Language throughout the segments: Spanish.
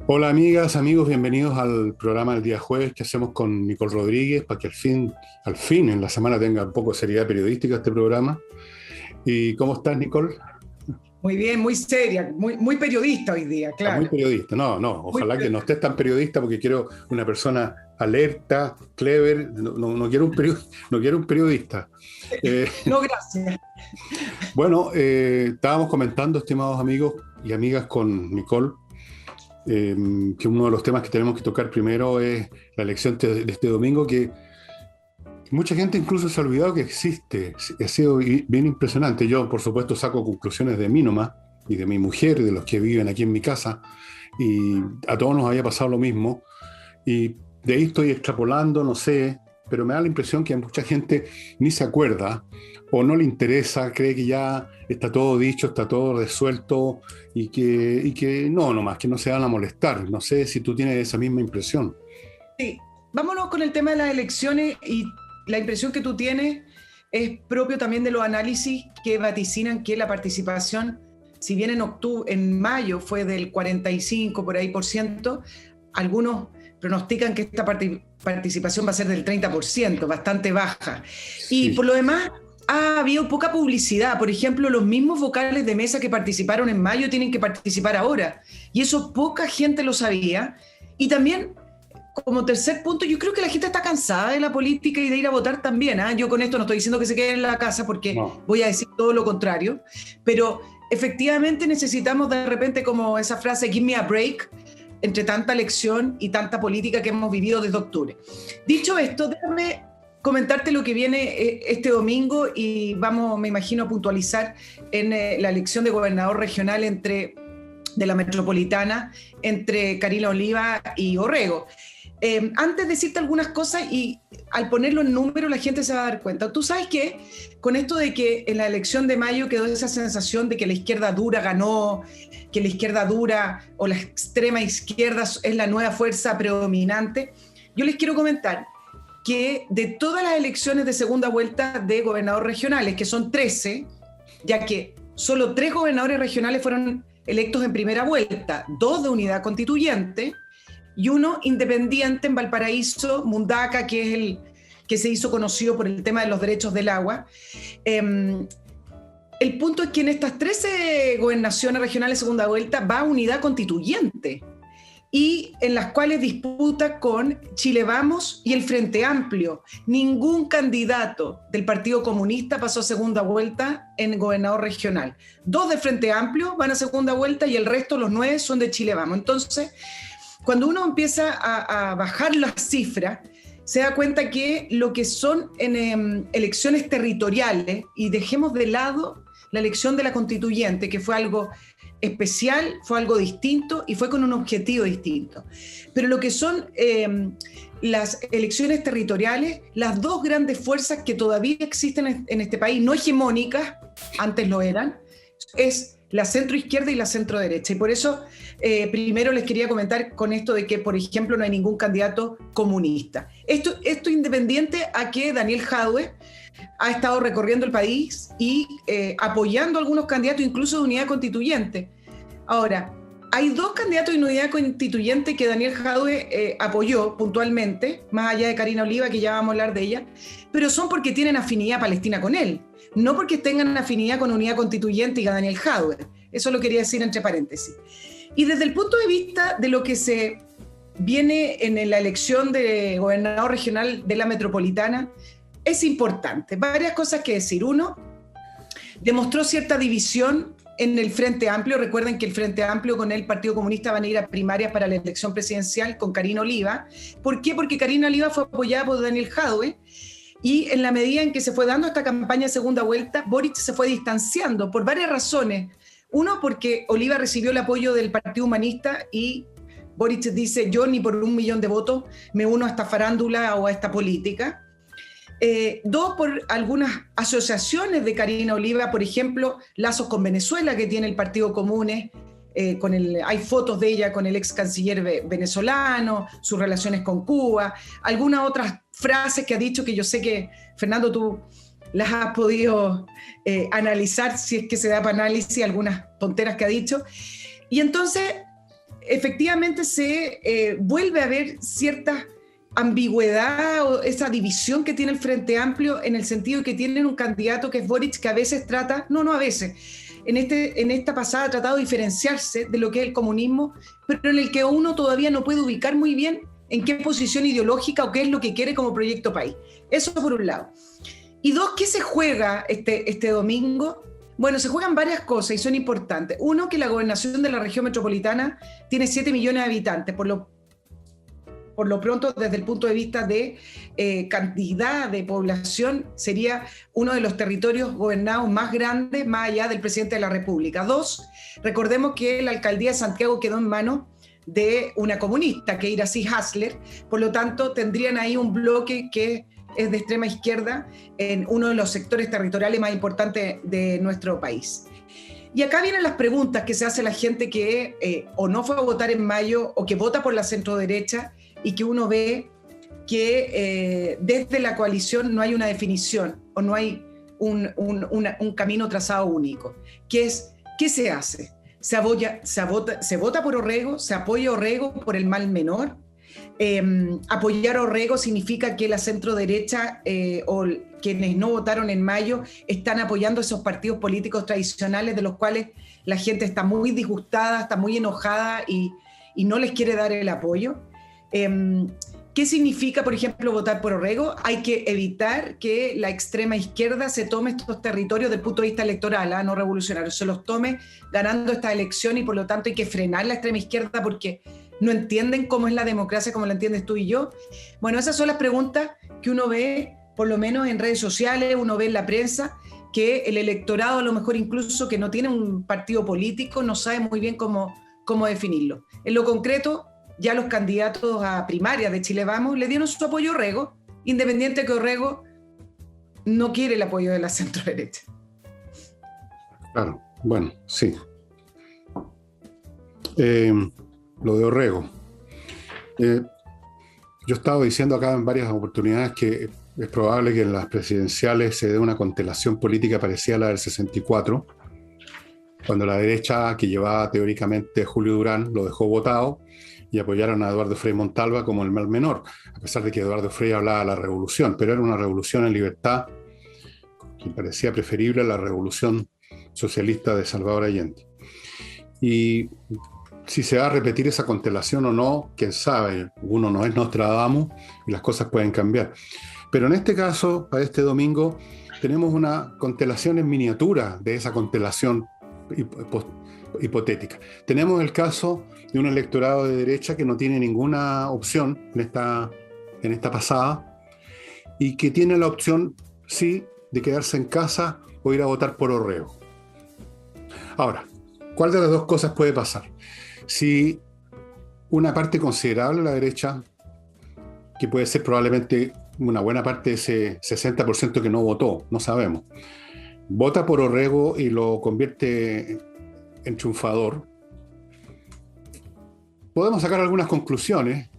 Hola amigas, amigos, bienvenidos al programa del día jueves que hacemos con Nicole Rodríguez para que al fin en la semana tenga un poco de seriedad periodística este programa. ¿Y cómo estás, Nicole? Muy bien, muy seria, muy periodista hoy día, Está muy claro. periodista. No, no, Muy ojalá que no periodista. estés tan periodista porque quiero una persona alerta, clever, no quiero no quiero un periodista. Eh, No, gracias. Estábamos comentando, estimados amigos y amigas, con Nicole, que uno de los temas que tenemos que tocar primero es la elección de este domingo, que mucha gente incluso se ha olvidado que existe. Ha sido bien impresionante. Yo, por supuesto, saco conclusiones de mí nomás y de mi mujer, de los que viven aquí en mi casa, y a todos nos había pasado lo mismo. Y de ahí estoy extrapolando, no sé, pero me da la impresión que mucha gente ni se acuerda o no le interesa, cree que ya está todo dicho, está todo resuelto y que no, nomás, que no se van a molestar. No sé si tú tienes esa misma impresión. Sí, vámonos con el tema de las elecciones y la impresión que tú tienes es propio también de los análisis que vaticinan que la participación, si bien en mayo fue del 45 por ahí por ciento, algunos pronostican que esta participación va a ser del 30%, bastante baja. Y Sí. por lo demás, ha habido poca publicidad. Por ejemplo, los mismos vocales de mesa que participaron en mayo tienen que participar ahora. Y eso poca gente lo sabía. Y también, como tercer punto, yo creo que la gente está cansada de la política y de ir a votar también. Yo con esto no estoy diciendo que se queden en la casa porque No. voy a decir todo lo contrario, pero efectivamente necesitamos de repente como esa frase, give me a break, entre tanta elección y tanta política que hemos vivido desde octubre. Dicho esto, déjame comentarte lo que viene este domingo y vamos, me imagino, a puntualizar en la elección de gobernador regional de la metropolitana entre Karina Oliva y Orrego. Antes de decirte algunas cosas y al ponerlo en número la gente se va a dar cuenta. Tú sabes que con esto de que en la elección de mayo quedó esa sensación de que la izquierda dura ganó, que la izquierda dura o la extrema izquierda es la nueva fuerza predominante, yo les quiero comentar que de todas las elecciones de segunda vuelta de gobernadores regionales, que son 13, ya que solo 3 gobernadores regionales fueron electos en primera vuelta, 2 de unidad constituyente y 1 independiente en Valparaíso, Mundaca, que es el que se hizo conocido por el tema de los derechos del agua. El punto es que en estas 13 gobernaciones regionales de segunda vuelta va unidad constituyente y en las cuales disputa con Chile Vamos y el Frente Amplio. Ningún candidato del Partido Comunista pasó a segunda vuelta en gobernador regional. 2 del Frente Amplio van a segunda vuelta y el resto, los 9, son de Chile Vamos. Entonces, cuando uno empieza a bajar las cifras, se da cuenta que lo que son en elecciones territoriales, y dejemos de lado la elección de la constituyente, que fue algo especial, fue algo distinto y fue con un objetivo distinto. Pero lo que son las elecciones territoriales, las 2 grandes fuerzas que todavía existen en este país, no hegemónicas, antes lo eran, es la centroizquierda y la centroderecha. Y por eso primero les quería comentar con esto de que, por ejemplo, no hay ningún candidato comunista. Esto independiente a que Daniel Jadwe ha estado recorriendo el país y apoyando a algunos candidatos, incluso de unidad constituyente. Ahora, hay 2 candidatos de unidad constituyente que Daniel Jadwe apoyó puntualmente, más allá de Karina Oliva, que ya vamos a hablar de ella, pero son porque tienen afinidad palestina con él, no porque tengan afinidad con unidad constituyente y a Daniel Jadwe. Eso lo quería decir entre paréntesis. Y desde el punto de vista de lo que se viene en la elección de gobernador regional de la metropolitana, es importante. Varias cosas que decir. Uno, demostró cierta división en el Frente Amplio. Recuerden que el Frente Amplio con el Partido Comunista van a ir a primarias para la elección presidencial con Karina Oliva. ¿Por qué? Porque Karina Oliva fue apoyada por Daniel Jadwe y en la medida en que se fue dando esta campaña de segunda vuelta, Boric se fue distanciando por varias razones. Uno, porque Oliva recibió el apoyo del Partido Humanista y Boric dice, yo ni por 1 millón de votos me uno a esta farándula o a esta política. 2, por algunas asociaciones de Karina Oliva, por ejemplo, lazos con Venezuela que tiene el Partido Comunes, hay fotos de ella con el ex canciller venezolano, sus relaciones con Cuba, algunas otras frases que ha dicho que yo sé que, Fernando, tú las has podido analizar, si es que se da para análisis, algunas tonteras que ha dicho. Y entonces efectivamente se vuelve a ver cierta ambigüedad o esa división que tiene el Frente Amplio, en el sentido de que tienen un candidato que es Boric, que a veces trata, no a veces, en esta pasada ha tratado de diferenciarse de lo que es el comunismo, pero en el que uno todavía no puede ubicar muy bien en qué posición ideológica o qué es lo que quiere como proyecto país. Eso por un lado. Y dos, ¿qué se juega este domingo? Bueno, se juegan varias cosas y son importantes. Uno, que la gobernación de la región metropolitana tiene 7 millones de habitantes, por lo pronto, desde el punto de vista de cantidad de población, sería uno de los territorios gobernados más grandes, más allá del presidente de la República. Dos, recordemos que la alcaldía de Santiago quedó en manos de una comunista, que es Iracy Hasler, por lo tanto tendrían ahí un bloque que es de extrema izquierda en uno de los sectores territoriales más importantes de nuestro país. Y acá vienen las preguntas que se hace la gente que o no fue a votar en mayo o que vota por la centroderecha, y que uno ve que desde la coalición no hay una definición o no hay un camino trazado único. ¿Qué se hace? ¿Se vota por Orrego? ¿Se apoya a Orrego por el mal menor? Apoyar a Orrego significa que la centroderecha o quienes no votaron en mayo están apoyando esos partidos políticos tradicionales de los cuales la gente está muy disgustada, está muy enojada y no les quiere dar el apoyo. ¿Qué significa, por ejemplo, votar por Orrego? Hay que evitar que la extrema izquierda se tome estos territorios desde el punto de vista electoral, no revolucionario, se los tome ganando esta elección, y por lo tanto hay que frenar la extrema izquierda porque no entienden cómo es la democracia como la entiendes tú y yo. Bueno, esas son las preguntas que uno ve, por lo menos en redes sociales, uno ve en la prensa, que el electorado, a lo mejor incluso que no tiene un partido político, no sabe muy bien cómo definirlo. En lo concreto, ya los candidatos a primarias de Chile Vamos le dieron su apoyo a Orrego, independiente de que Orrego no quiere el apoyo de la centroderecha. Claro, bueno, sí. Lo de Orrego. Yo he estado diciendo acá en varias oportunidades que es probable que en las presidenciales se dé una constelación política parecida a la del 64, cuando la derecha, que llevaba teóricamente a Julio Durán, lo dejó votado y apoyaron a Eduardo Frei Montalva como el mal menor, a pesar de que Eduardo Frei hablaba de la revolución, pero era una revolución en libertad que parecía preferible a la revolución socialista de Salvador Allende. Y si se va a repetir esa constelación o no, quién sabe, uno no es Nostradamus y las cosas pueden cambiar. Pero en este caso, para este domingo, tenemos una constelación en miniatura de esa constelación hipotética. Tenemos el caso de un electorado de derecha que no tiene ninguna opción en esta pasada, y que tiene la opción, sí, de quedarse en casa o ir a votar por Orrego. Ahora, ¿cuál de las dos cosas puede pasar? Si una parte considerable de la derecha, que puede ser probablemente una buena parte de ese 60% que no votó, no sabemos, vota por Orrego y lo convierte en triunfador, podemos sacar algunas conclusiones,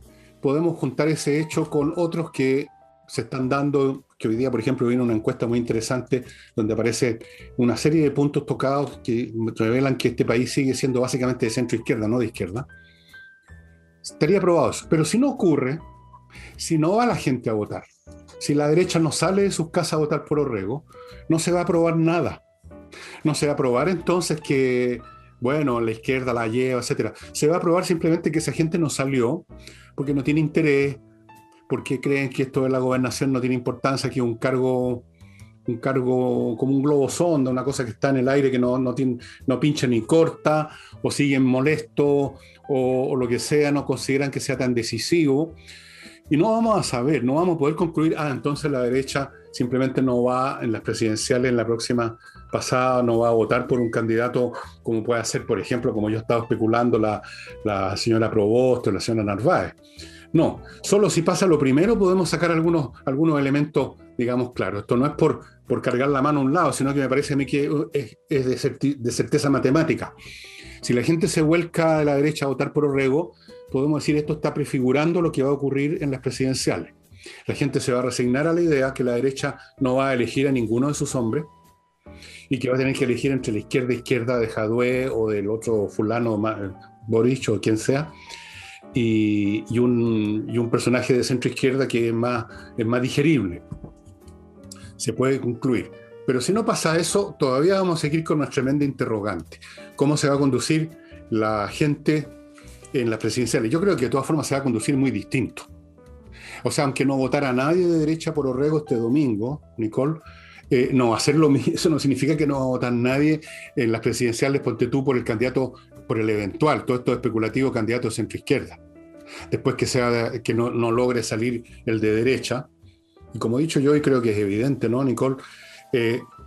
podemos juntar ese hecho con otros que se están dando, que hoy día, por ejemplo, viene una encuesta muy interesante donde aparece una serie de puntos tocados que revelan que este país sigue siendo básicamente de centro-izquierda, no de izquierda. Estaría aprobado eso. Pero si no ocurre, si no va la gente a votar, si la derecha no sale de sus casas a votar por Orrego, no se va a aprobar nada. No se va a aprobar entonces que, bueno, la izquierda la lleva, etcétera. Se va a aprobar simplemente que esa gente no salió porque no tiene interés, porque creen que esto de la gobernación no tiene importancia, que es un cargo como un globo sonda, una cosa que está en el aire, que no pincha ni corta, o siguen molestos, o lo que sea, no consideran que sea tan decisivo. Y no vamos a saber, no vamos a poder concluir, entonces la derecha simplemente no va en las presidenciales, en la próxima pasada, no va a votar por un candidato como puede ser, por ejemplo, como yo estaba especulando, la señora Provost o la señora Narváez. No, solo si pasa lo primero podemos sacar algunos elementos, digamos, claros. Esto no es por cargar la mano a un lado, sino que me parece a mí que es de certeza matemática. Si la gente se vuelca de la derecha a votar por Orrego, podemos decir esto está prefigurando lo que va a ocurrir en las presidenciales. La gente se va a resignar a la idea que la derecha no va a elegir a ninguno de sus hombres y que va a tener que elegir entre la izquierda de Jadwe o del otro fulano Boric o quien sea, y un personaje de centro izquierda que es más digerible. Se puede concluir. Pero si no pasa eso, todavía vamos a seguir con nuestra tremenda interrogante. ¿Cómo se va a conducir la gente en las presidenciales? Yo creo que de todas formas se va a conducir muy distinto. O sea, aunque no votara nadie de derecha por Orrego este domingo, Nicole, no hacerlo, eso no significa que no va a votar nadie en las presidenciales, ponte tú, por el candidato, por el eventual, todo esto especulativo candidato de centro-izquierda. Después que no logre salir el de derecha. Y como he dicho yo, y creo que es evidente, ¿no, Nicole?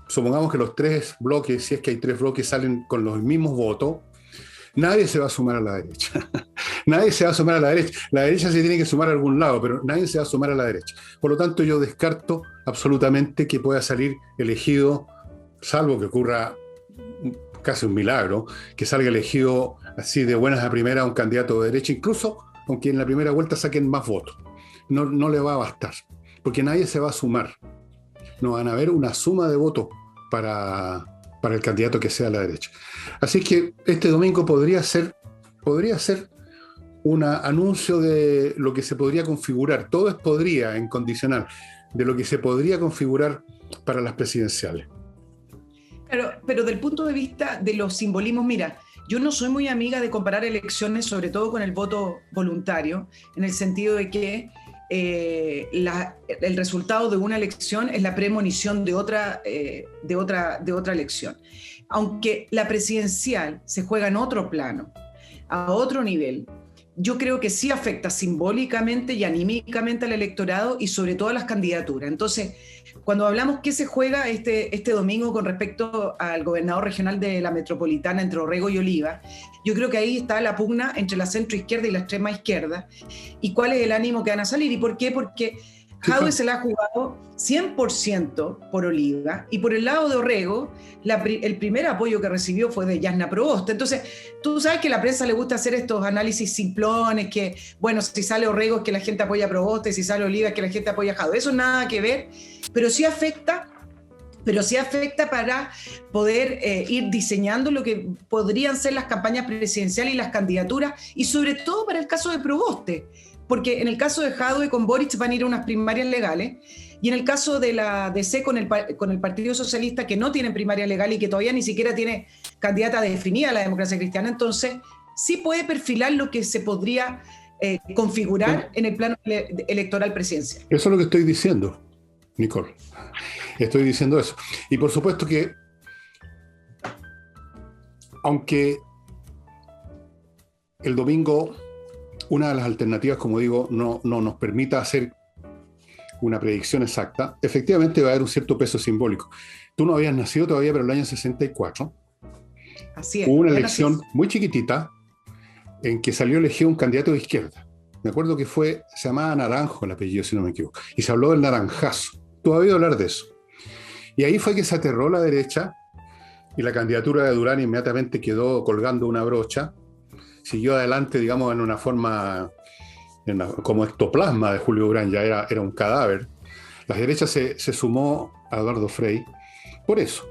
Supongamos que los tres bloques, si es que hay tres bloques, salen con los mismos votos, nadie se va a sumar a la derecha. Nadie se va a sumar a la derecha. La derecha se tiene que sumar a algún lado, pero nadie se va a sumar a la derecha. Por lo tanto, yo descarto absolutamente que pueda salir elegido, salvo que ocurra casi un milagro, que salga elegido así de buenas a primeras un candidato de derecha, incluso aunque en la primera vuelta saquen más votos. No le va a bastar, porque nadie se va a sumar. No van a haber una suma de votos para el candidato que sea a la derecha. Así que este domingo podría ser un anuncio de lo que se podría configurar. Todo es podría en condicional, de lo que se podría configurar para las presidenciales. Claro, pero del punto de vista de los simbolismos, mira, yo no soy muy amiga de comparar elecciones, sobre todo con el voto voluntario, en el sentido de que el resultado de una elección es la premonición de otra elección. Aunque la presidencial se juega en otro plano, a otro nivel, yo creo que sí afecta simbólicamente y anímicamente al electorado y sobre todo a las candidaturas. Entonces, cuando hablamos qué se juega este domingo con respecto al gobernador regional de la metropolitana entre Orrego y Oliva, yo creo que ahí está la pugna entre la centroizquierda y la extrema izquierda y cuál es el ánimo que van a salir. ¿Y por qué? Porque Jadwe se la ha jugado 100% por Oliva y por el lado de Orrego el primer apoyo que recibió fue de Jasna Proboste. Entonces tú sabes que a la prensa le gusta hacer estos análisis simplones, que bueno, si sale Orrego es que la gente apoya a Proboste, si sale Oliva es que la gente apoya a Jadwe. Eso nada que ver, pero sí afecta para poder ir diseñando lo que podrían ser las campañas presidenciales y las candidaturas, y sobre todo para el caso de Proboste, porque en el caso de Jadwe con Boric van a ir a unas primarias legales, y en el caso de la DC con el Partido Socialista, que no tiene primaria legal y que todavía ni siquiera tiene candidata definida a la democracia cristiana, entonces sí puede perfilar lo que se podría configurar en el plano electoral presidencial. Eso es lo que estoy diciendo, Nicole. Estoy diciendo eso. Y por supuesto que, aunque el domingo una de las alternativas, como digo, no nos permita hacer una predicción exacta, efectivamente va a haber un cierto peso simbólico. Tú no habías nacido todavía, pero el año 64 así es, hubo una elección muy chiquitita en que salió elegido un candidato de izquierda. Me acuerdo que se llamaba Naranjo el apellido, si no me equivoco, y se habló del naranjazo. Tú has oído hablar de eso. Y ahí fue que se aterró la derecha y la candidatura de Durán inmediatamente quedó colgando una brocha. Siguió adelante, digamos, en una forma como ectoplasma de Julio Durán, ya era un cadáver. La derecha se sumó a Eduardo Frei por eso.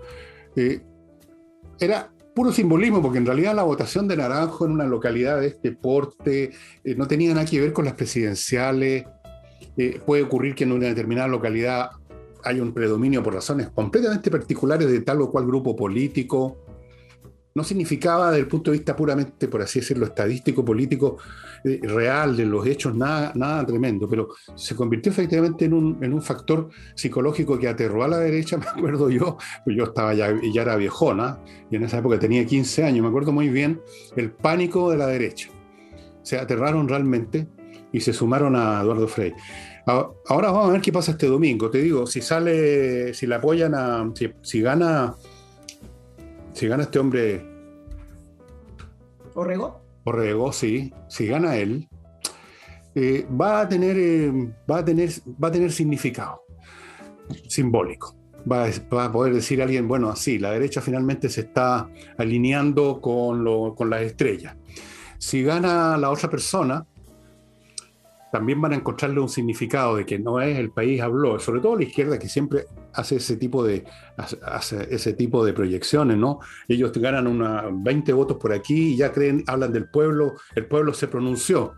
Era puro simbolismo, porque en realidad la votación de Naranjo en una localidad de este porte no tenía nada que ver con las presidenciales. Puede ocurrir que en una determinada localidad haya un predominio por razones completamente particulares de tal o cual grupo político. No significaba, desde el punto de vista puramente, por así decirlo, estadístico, político, real de los hechos, nada tremendo, pero se convirtió efectivamente en un factor psicológico que aterró a la derecha. Me acuerdo yo estaba ya era viejona, y en esa época tenía 15 años, me acuerdo muy bien el pánico de la derecha. Se aterraron realmente y se sumaron a Eduardo Frei. Ahora vamos a ver qué pasa este domingo. Te digo, si le apoyan si gana este hombre Orrego, sí, si gana él, va a tener significado simbólico. Va a poder decir alguien, bueno, así, la derecha finalmente se está alineando con las estrellas. Si gana la otra persona, también van a encontrarle un significado de que no es el país habló, sobre todo la izquierda que siempre hace ese tipo de proyecciones, ¿no? Ellos ganan 20 votos por aquí y ya hablan del pueblo, el pueblo se pronunció.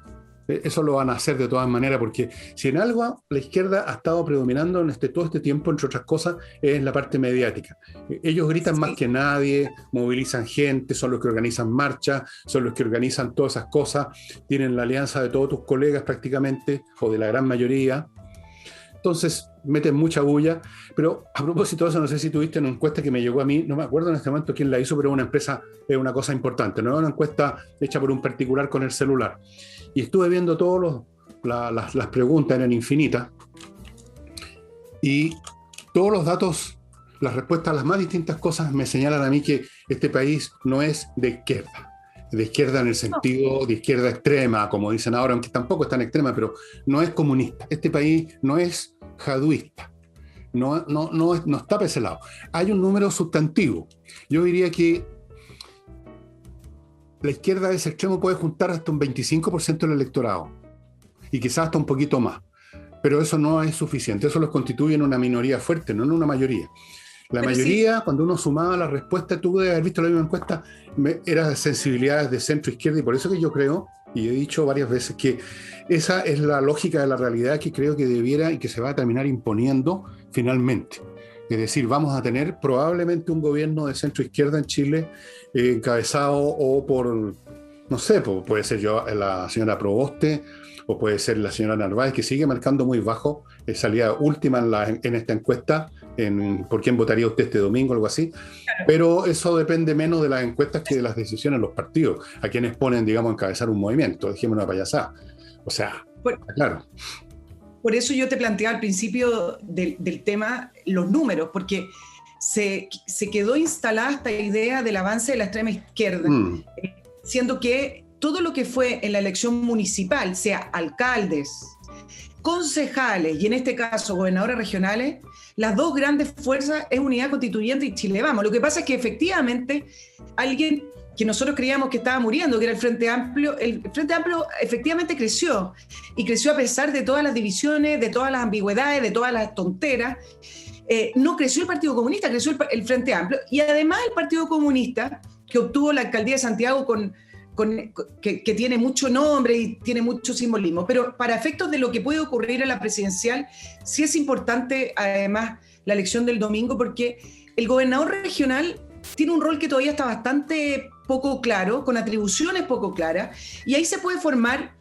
Eso lo van a hacer de todas maneras, porque si en algo la izquierda ha estado predominando en todo este tiempo, entre otras cosas, es la parte mediática. Ellos gritan más que nadie, movilizan gente, son los que organizan marchas, son los que organizan todas esas cosas, tienen la alianza de todos tus colegas prácticamente, o de la gran mayoría. Entonces, meten mucha bulla. Pero a propósito de eso, no sé si tuviste una encuesta que me llegó a mí, no me acuerdo en este momento quién la hizo, pero una empresa, es una cosa importante, no es una encuesta hecha por un particular con el celular. Y estuve viendo las preguntas, eran infinitas, y todos los datos, las respuestas a las más distintas cosas me señalan a mí que este país no es de izquierda en el sentido de izquierda extrema, como dicen ahora, aunque tampoco es tan extrema, pero no es comunista. Este país no es jaduista, no está para ese lado. Hay un número sustantivo. Yo diría que la izquierda de ese extremo puede juntar hasta un 25% del electorado, y quizás hasta un poquito más. Pero eso no es suficiente, eso los constituye en una minoría fuerte, no en una mayoría. La mayoría, sí, cuando uno sumaba la respuesta, tú debes haber visto la misma encuesta, eran sensibilidades de centro-izquierda, y por eso que yo creo, y he dicho varias veces, que esa es la lógica de la realidad que creo que debiera y que se va a terminar imponiendo finalmente. Es decir, vamos a tener probablemente un gobierno de centro-izquierda en Chile, encabezado o por, no sé, puede ser la señora Proboste, o puede ser la señora Narváez, que sigue marcando muy bajo, salía última en esta encuesta, por quién votaría usted este domingo, algo así. Claro. Pero eso depende menos de las encuestas que de las decisiones de los partidos, a quienes ponen, digamos, a encabezar un movimiento, dejemos una payasada. O sea, claro. Por eso yo te planteaba al principio del tema los números, porque se quedó instalada esta idea del avance de la extrema izquierda, siendo que todo lo que fue en la elección municipal, sea alcaldes, concejales y en este caso gobernadores regionales, las dos grandes fuerzas es Unidad Constituyente y Chile Vamos. Lo que pasa es que efectivamente alguien que nosotros creíamos que estaba muriendo, que era el Frente Amplio efectivamente creció, y creció a pesar de todas las divisiones, de todas las ambigüedades, de todas las tonteras. No creció el Partido Comunista, creció el Frente Amplio, y además el Partido Comunista, que obtuvo la alcaldía de Santiago que tiene mucho nombre y tiene mucho simbolismo, pero para efectos de lo que puede ocurrir en la presidencial, sí es importante además la elección del domingo, porque el gobernador regional tiene un rol que todavía está bastante poco claro, con atribuciones poco claras, y ahí se puede formar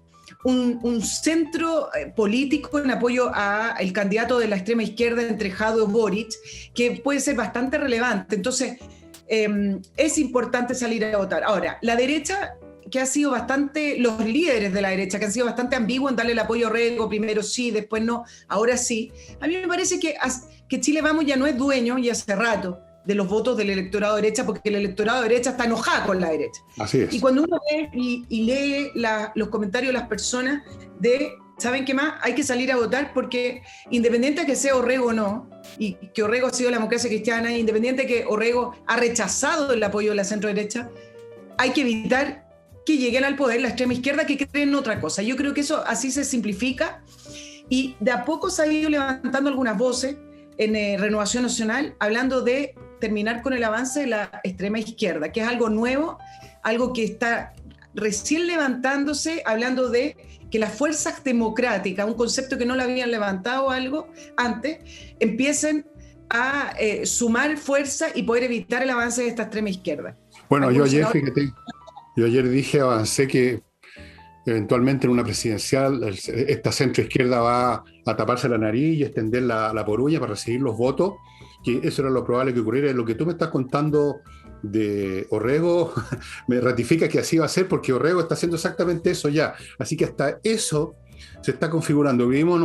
un centro político en apoyo al candidato de la extrema izquierda entre Jadwe o Boric, que puede ser bastante relevante. Entonces, es importante salir a votar. Ahora, la derecha, que ha sido bastante, los líderes de la derecha, que han sido bastante ambiguos en darle el apoyo a Orrego, primero sí, después no, ahora sí. A mí me parece que Chile Vamos ya no es dueño, y hace rato, de los votos del electorado de derecha, porque el electorado de derecha está enojado con la derecha. Así es. Y cuando uno ve y lee los comentarios de las personas ¿saben qué más? Hay que salir a votar porque independiente de que sea Orrego o no, y que Orrego ha sido la democracia cristiana, independiente de que Orrego ha rechazado el apoyo de la centro-derecha, hay que evitar que lleguen al poder la extrema izquierda que creen otra cosa. Yo creo que eso así se simplifica, y de a poco se ha ido levantando algunas voces en Renovación Nacional hablando de terminar con el avance de la extrema izquierda, que es algo nuevo, algo que está recién levantándose, hablando de que las fuerzas democráticas, un concepto que no lo habían levantado algo antes, empiecen a sumar fuerza y poder evitar el avance de esta extrema izquierda. Bueno, yo ayer dije, avancé que eventualmente en una presidencial esta centroizquierda va a taparse la nariz y extender la porulla para recibir los votos, que eso era lo probable que ocurriera. Lo que tú me estás contando de Orrego me ratifica que así va a ser, porque Orrego está haciendo exactamente eso ya. Así que hasta eso se está configurando. Vivimos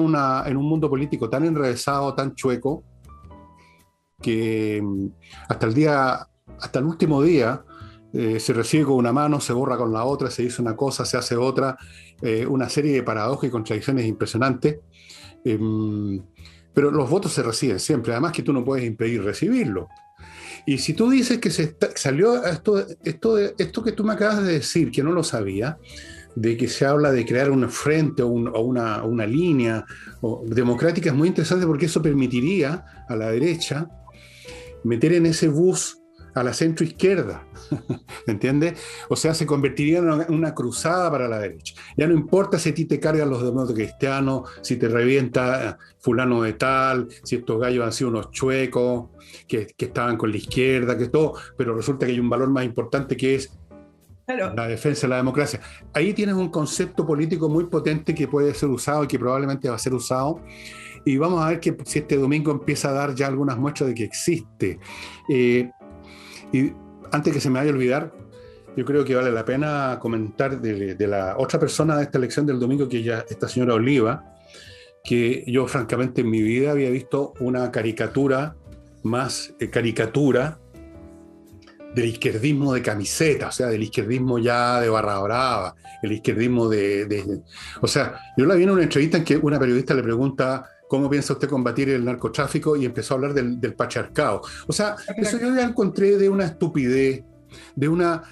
en un mundo político tan enrevesado, tan chueco, que hasta el último día se recibe con una mano, se borra con la otra, se dice una cosa, se hace otra, una serie de paradojas y contradicciones impresionantes. Pero los votos se reciben siempre, además que tú no puedes impedir recibirlo. Y si tú dices que salió esto que tú me acabas de decir, que no lo sabía, de que se habla de crear un frente o una línea democrática es muy interesante porque eso permitiría a la derecha meter en ese bus a la centroizquierda, ¿me entiendes? O sea, se convertiría en una cruzada para la derecha. Ya no importa si a ti te cargan los demócratas cristianos, si te revienta fulano de tal, si estos gallos han sido unos chuecos, que estaban con la izquierda, que todo, pero resulta que hay un valor más importante que es Claro. la defensa de la democracia. Ahí tienes un concepto político muy potente que puede ser usado y que probablemente va a ser usado. Y vamos a ver que si este domingo empieza a dar ya algunas muestras de que existe. Y antes que se me vaya a olvidar, yo creo que vale la pena comentar de la otra persona de esta elección del domingo, que ya esta señora Oliva, que yo francamente en mi vida había visto una caricatura más caricatura del izquierdismo de camiseta, o sea, del izquierdismo ya de barra brava, el izquierdismo O sea, yo la vi en una entrevista en que una periodista le pregunta ¿cómo piensa usted combatir el narcotráfico? Y empezó a hablar del patriarcado. O sea, eso yo ya encontré de una estupidez, de una...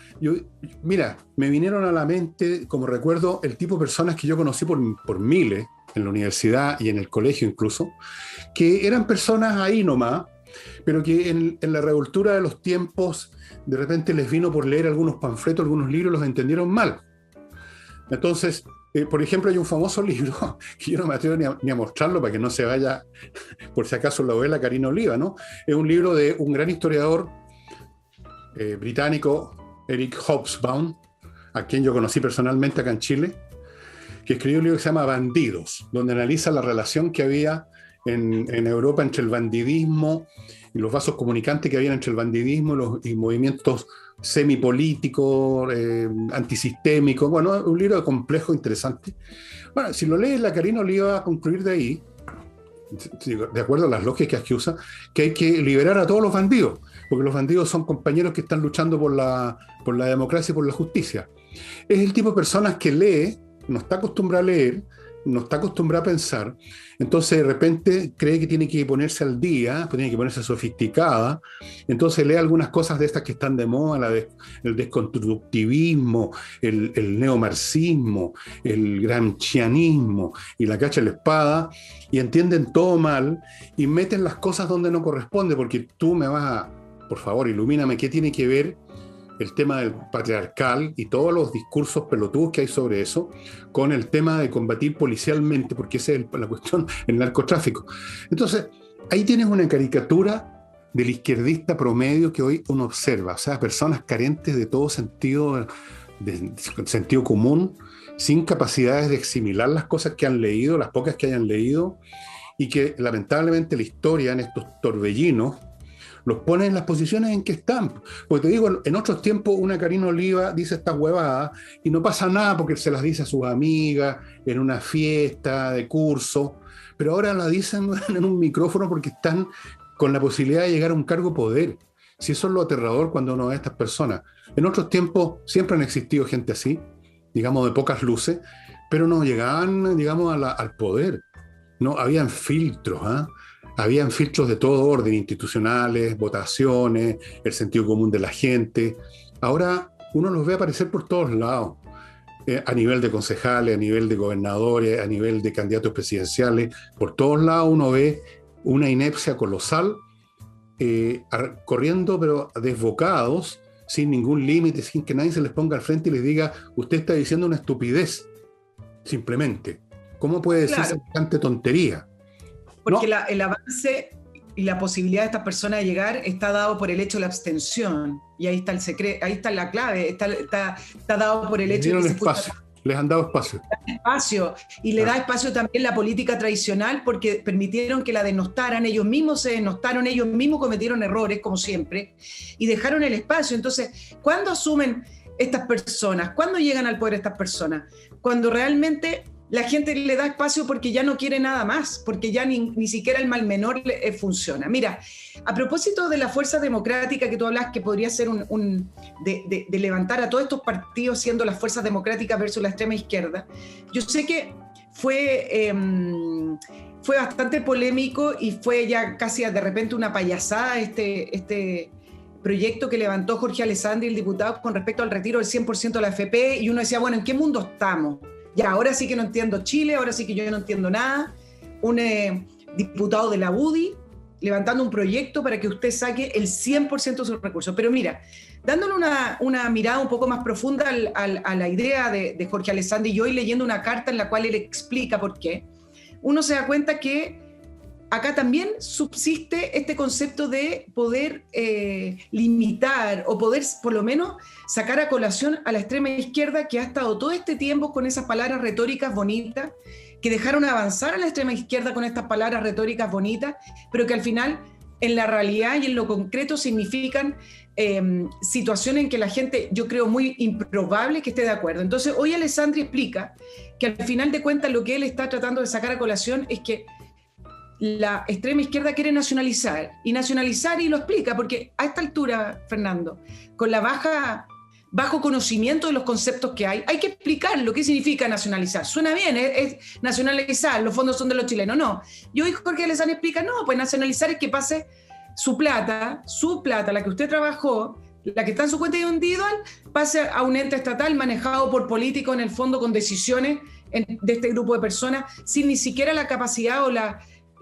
Mira, me vinieron a la mente, como recuerdo, el tipo de personas que yo conocí por miles, en la universidad y en el colegio incluso, que eran personas ahí nomás, pero que en la revoltura de los tiempos de repente les vino por leer algunos panfletos, algunos libros, los entendieron mal. Entonces, por ejemplo, hay un famoso libro que yo no me atrevo ni a mostrarlo para que no se vaya, por si acaso lo ve la Karina Oliva, ¿no? Es un libro de un gran historiador británico, Eric Hobsbawm, a quien yo conocí personalmente acá en Chile, que escribió un libro que se llama Bandidos, donde analiza la relación que había en Europa entre el bandidismo y los vasos comunicantes que había entre el bandidismo y movimientos semipolíticos, antisistémicos. Bueno, un libro complejo, interesante. Bueno, si lo lees, la Karina Oliva va a concluir de ahí, de acuerdo a las lógicas que usa, que hay que liberar a todos los bandidos, porque los bandidos son compañeros que están luchando por la democracia y por la justicia. Es el tipo de personas que lee, no está acostumbrado a leer, no está acostumbrado a pensar, entonces de repente cree que tiene que ponerse al día, tiene que ponerse sofisticada, entonces lee algunas cosas de estas que están de moda, el desconstructivismo, el neomarxismo, el gramscianismo, y la cacha la espada, y entienden todo mal, y meten las cosas donde no corresponde, porque tú me vas a, por favor, ilumíname, ¿qué tiene que ver el tema del patriarcal y todos los discursos pelotudos que hay sobre eso, con el tema de combatir policialmente, porque esa es la cuestión, el narcotráfico? Entonces, ahí tienes una caricatura del izquierdista promedio que hoy uno observa, o sea, personas carentes de todo sentido, de sentido común, sin capacidades de asimilar las cosas que han leído, las pocas que hayan leído, y que lamentablemente la historia en estos torbellinos los pone en las posiciones en que están. Porque te digo, en otros tiempos una Karina Oliva dice estas huevadas y no pasa nada porque se las dice a sus amigas en una fiesta de curso, pero ahora la dicen en un micrófono porque están con la posibilidad de llegar a un cargo de poder. Si eso es lo aterrador cuando uno ve a estas personas. En otros tiempos siempre han existido gente así, digamos de pocas luces, pero no llegaban, digamos, al poder. No, habían filtros, ¿eh? Habían filtros de todo orden, institucionales, votaciones, el sentido común de la gente. Ahora uno los ve aparecer por todos lados, a nivel de concejales, a nivel de gobernadores, a nivel de candidatos presidenciales. Por todos lados uno ve una inepcia colosal, corriendo pero desbocados, sin ningún límite, sin que nadie se les ponga al frente y les diga, usted está diciendo una estupidez, simplemente. ¿Cómo puede decir semejante tontería? Porque ¿no? El avance y la posibilidad de estas personas de llegar está dado por el hecho de la abstención. Y ahí está el secreto, ahí está la clave, está dado por el hecho de que les han dado espacio. Y le da espacio también la política tradicional porque permitieron que la denostaran, ellos mismos se denostaron, ellos mismos cometieron errores, como siempre, y dejaron el espacio. Entonces, ¿cuándo asumen estas personas? ¿Cuándo llegan al poder estas personas? Cuando realmente la gente le da espacio porque ya no quiere nada más, porque ya ni siquiera el mal menor funciona. Mira, a propósito de la fuerza democrática que tú hablas, que podría ser de levantar a todos estos partidos siendo las fuerzas democráticas versus la extrema izquierda, yo sé que fue bastante polémico y fue ya casi de repente una payasada este proyecto que levantó Jorge Alessandri, el diputado, con respecto al retiro del 100% de la AFP, y uno decía, bueno, ¿en qué mundo estamos? Ya, ahora sí que no entiendo Chile, ahora sí que yo no entiendo nada. Un diputado de la UDI levantando un proyecto para que usted saque el 100% de sus recursos. Pero mira, dándole una mirada un poco más profunda a la idea de Jorge Alessandri, y hoy leyendo una carta en la cual él explica por qué, uno se da cuenta que acá también subsiste este concepto de poder limitar o poder por lo menos sacar a colación a la extrema izquierda, que ha estado todo este tiempo con esas palabras retóricas bonitas, que dejaron avanzar a la extrema izquierda con estas palabras retóricas bonitas, pero que al final en la realidad y en lo concreto significan situaciones en que la gente, yo creo, muy improbable que esté de acuerdo. Entonces hoy Alessandri explica que al final de cuentas lo que él está tratando de sacar a colación es que la extrema izquierda quiere nacionalizar, y lo explica, porque a esta altura, Fernando, con la bajo conocimiento de los conceptos que hay que explicar lo que significa nacionalizar. Suena bien, es nacionalizar, los fondos son de los chilenos, no. Y hoy Jorge Alessandri explica, no, pues nacionalizar es que pase su plata, la que usted trabajó, la que está en su cuenta individual, pase a un ente estatal manejado por políticos, en el fondo, con decisiones de este grupo de personas, sin ni siquiera la capacidad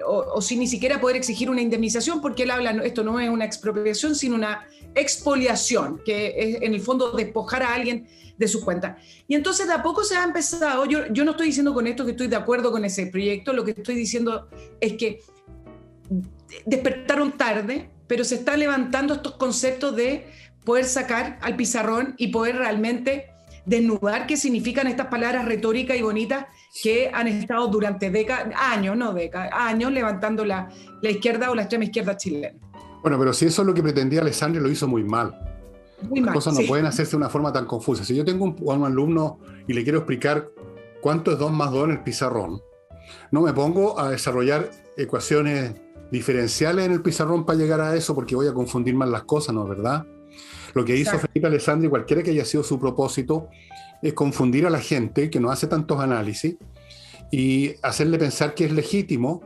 o sin ni siquiera poder exigir una indemnización, porque él habla, esto no es una expropiación, sino una expoliación, que es en el fondo despojar a alguien de sus cuentas. Y entonces de a poco se ha empezado, yo no estoy diciendo con esto que estoy de acuerdo con ese proyecto, lo que estoy diciendo es que despertaron tarde, pero se están levantando estos conceptos de poder sacar al pizarrón y poder realmente desnudar qué significan estas palabras retóricas y bonitas que han estado durante años levantando la izquierda o la extrema izquierda chilena. Bueno, pero si eso es lo que pretendía Alessandri, lo hizo muy mal. Muy mal. Las cosas no pueden hacerse de una forma tan confusa. Si yo tengo un alumno y le quiero explicar cuánto es 2 más 2 en el pizarrón, no me pongo a desarrollar ecuaciones diferenciales en el pizarrón para llegar a eso, porque voy a confundir más las cosas, ¿no es verdad? Lo que hizo Felipe Alessandri, cualquiera que haya sido su propósito, es confundir a la gente que no hace tantos análisis y hacerle pensar que es legítimo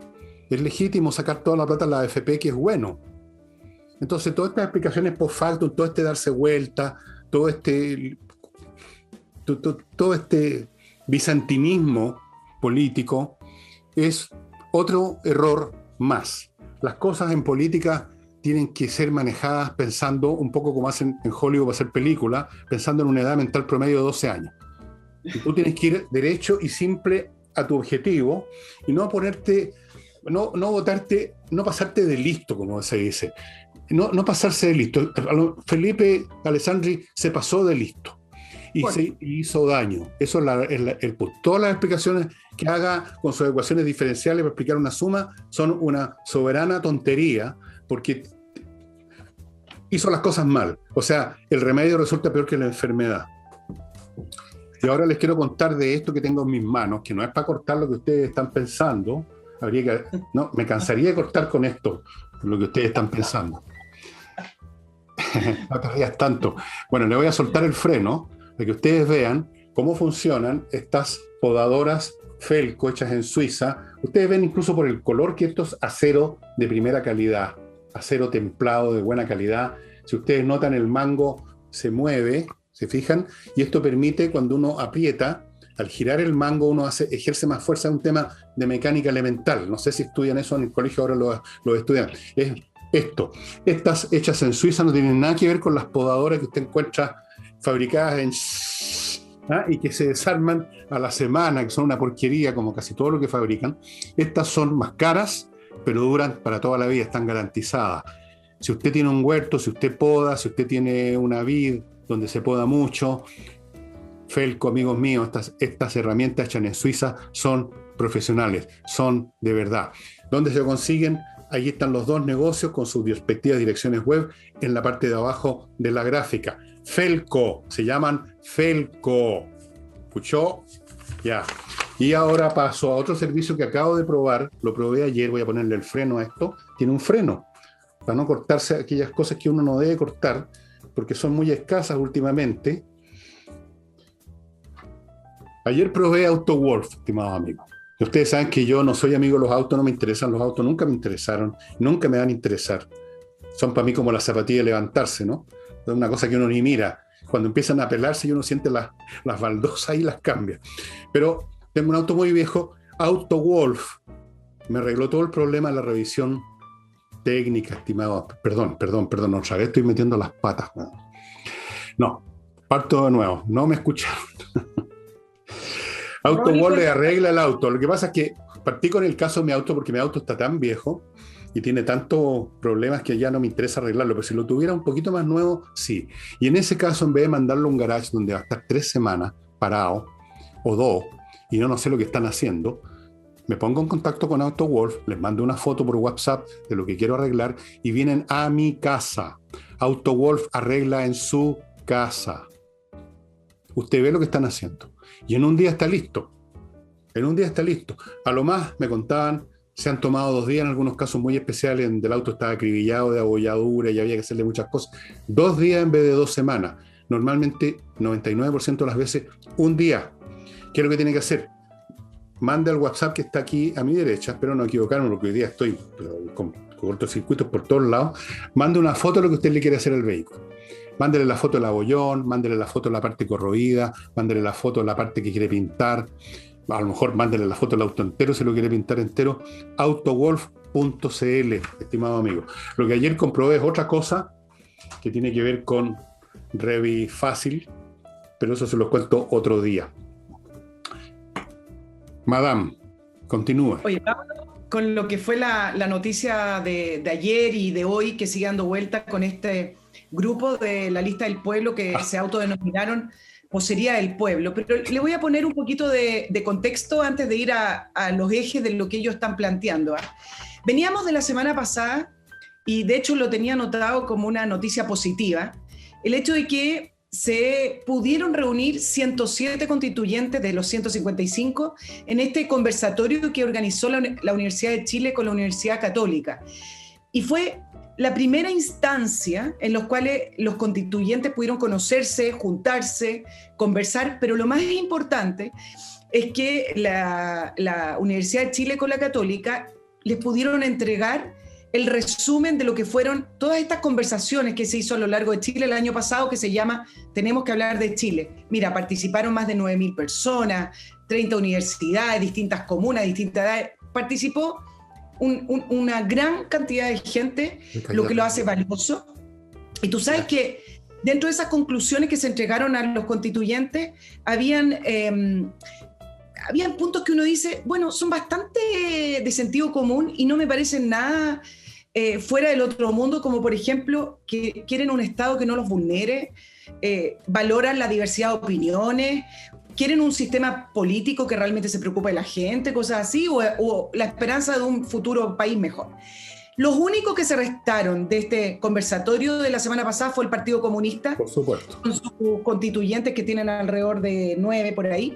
sacar toda la plata de la AFP, que es bueno. Entonces, todas estas explicaciones post factum, todo este darse vuelta, todo este bizantinismo político, es otro error más. Las cosas en política tienen que ser manejadas pensando un poco como hacen en Hollywood para hacer películas, pensando en una edad mental promedio de 12 años. Y tú tienes que ir derecho y simple a tu objetivo y no ponerte, no votarte, no pasarte de listo, como se dice. No pasarse de listo. Felipe Alessandri se pasó de listo y se hizo daño. Eso es el punto. Todas las explicaciones que haga con sus ecuaciones diferenciales para explicar una suma son una soberana tontería, porque hizo las cosas mal. O sea, el remedio resulta peor que la enfermedad. Y ahora les quiero contar de esto que tengo en mis manos, que no es para cortar lo que ustedes están pensando. Me cansaría de cortar con esto lo que ustedes están pensando. No te rías tanto. Bueno, le voy a soltar el freno para que ustedes vean cómo funcionan estas podadoras Felco hechas en Suiza. Ustedes ven incluso por el color que esto es acero de primera calidad, acero templado de buena calidad. Si ustedes notan, el mango se mueve, ¿se fijan? Y esto permite, cuando uno aprieta, al girar el mango uno ejerce más fuerza. Es un tema de mecánica elemental. No sé si estudian eso en el colegio, ahora lo estudian. Es esto. Estas hechas en Suiza no tienen nada que ver con las podadoras que usted encuentra fabricadas y que se desarman a la semana, que son una porquería como casi todo lo que fabrican. Estas son más caras, pero duran para toda la vida, están garantizadas. Si usted tiene un huerto, si usted poda, si usted tiene una vid donde se poda mucho, Felco, amigos míos, estas herramientas hechas en Suiza son profesionales, son de verdad. ¿Dónde se consiguen? Allí están los dos negocios con sus respectivas direcciones web en la parte de abajo de la gráfica. Felco, se llaman Felco. ¿Escuchó? Ya. Y ahora paso a otro servicio que acabo de probar. Lo probé ayer, voy a ponerle el freno a esto. Tiene un freno para no cortarse aquellas cosas que uno no debe cortar porque son muy escasas últimamente. Ayer probé AutoWolf, estimados amigos. Y ustedes saben que yo no soy amigo de los autos, no me interesan los autos, nunca me interesaron, nunca me van a interesar. son para mí como la zapatilla de levantarse, ¿no? Es una cosa que uno ni mira. Cuando empiezan a pelarse y uno siente las baldosas y las cambia. Pero tengo un auto muy viejo, AutoWolf, me arregló todo el problema de la revisión técnica, estimado. Perdón, otra vez estoy metiendo las patas. No, parto de nuevo, no me escucharon. AutoWolf le arregla el auto. Lo que pasa es que partí con el caso de mi auto porque mi auto está tan viejo y tiene tantos problemas que ya no me interesa arreglarlo, pero si lo tuviera un poquito más nuevo, sí. Y en ese caso, en vez de mandarlo a un garage donde va a estar 3 semanas parado, o 2, y no sé lo que están haciendo, me pongo en contacto con AutoWolf, les mando una foto por WhatsApp de lo que quiero arreglar y vienen a mi casa. AutoWolf arregla en su casa. Usted ve lo que están haciendo. Y en un día está listo. A lo más, me contaban, se han tomado 2 días en algunos casos muy especiales, donde el auto estaba acribillado de abolladura y había que hacerle muchas cosas. 2 días en vez de 2 semanas. Normalmente, 99% de las veces, un día. ¿Qué es lo que tiene que hacer? Mande al WhatsApp que está aquí a mi derecha, espero no equivocarme porque hoy día estoy con cortocircuitos por todos lados. Mande una foto de lo que usted le quiere hacer al vehículo. Mándele la foto del abollón, mándele la foto de la parte corroída, mándele la foto de la parte que quiere pintar. A lo mejor mándele la foto del auto entero si lo quiere pintar entero. Autowolf.cl, estimado amigo. Lo que ayer comprobé es otra cosa que tiene que ver con Revi Fácil, pero eso se los cuento otro día. Madame, continúa. Oye, vámonos con lo que fue la noticia de ayer y de hoy, que sigue dando vuelta con este grupo de la lista del pueblo que se autodenominaron Vocería del Pueblo. Pero le voy a poner un poquito de contexto antes de ir a los ejes de lo que ellos están planteando. Veníamos de la semana pasada, y de hecho lo tenía anotado como una noticia positiva, el hecho de que se pudieron reunir 107 constituyentes de los 155 en este conversatorio que organizó la Universidad de Chile con la Universidad Católica. Y fue la primera instancia en la cual los constituyentes pudieron conocerse, juntarse, conversar, pero lo más importante es que la Universidad de Chile con la Católica les pudieron entregar el resumen de lo que fueron todas estas conversaciones que se hizo a lo largo de Chile el año pasado, que se llama Tenemos que hablar de Chile. Mira, participaron más de 9.000 personas, 30 universidades, distintas comunas, distintas edades. Participó una gran cantidad de gente, lo que lo hace valioso. Y tú sabes que dentro de esas conclusiones que se entregaron a los constituyentes, habían puntos que uno dice, bueno, son bastante de sentido común y no me parecen nada fuera del otro mundo, como por ejemplo que quieren un Estado que no los vulnere, valoran la diversidad de opiniones, quieren un sistema político que realmente se preocupe de la gente, cosas así, o la esperanza de un futuro país mejor. Los únicos que se restaron de este conversatorio de la semana pasada fue el Partido Comunista, por supuesto, con sus constituyentes que tienen alrededor de 9 por ahí,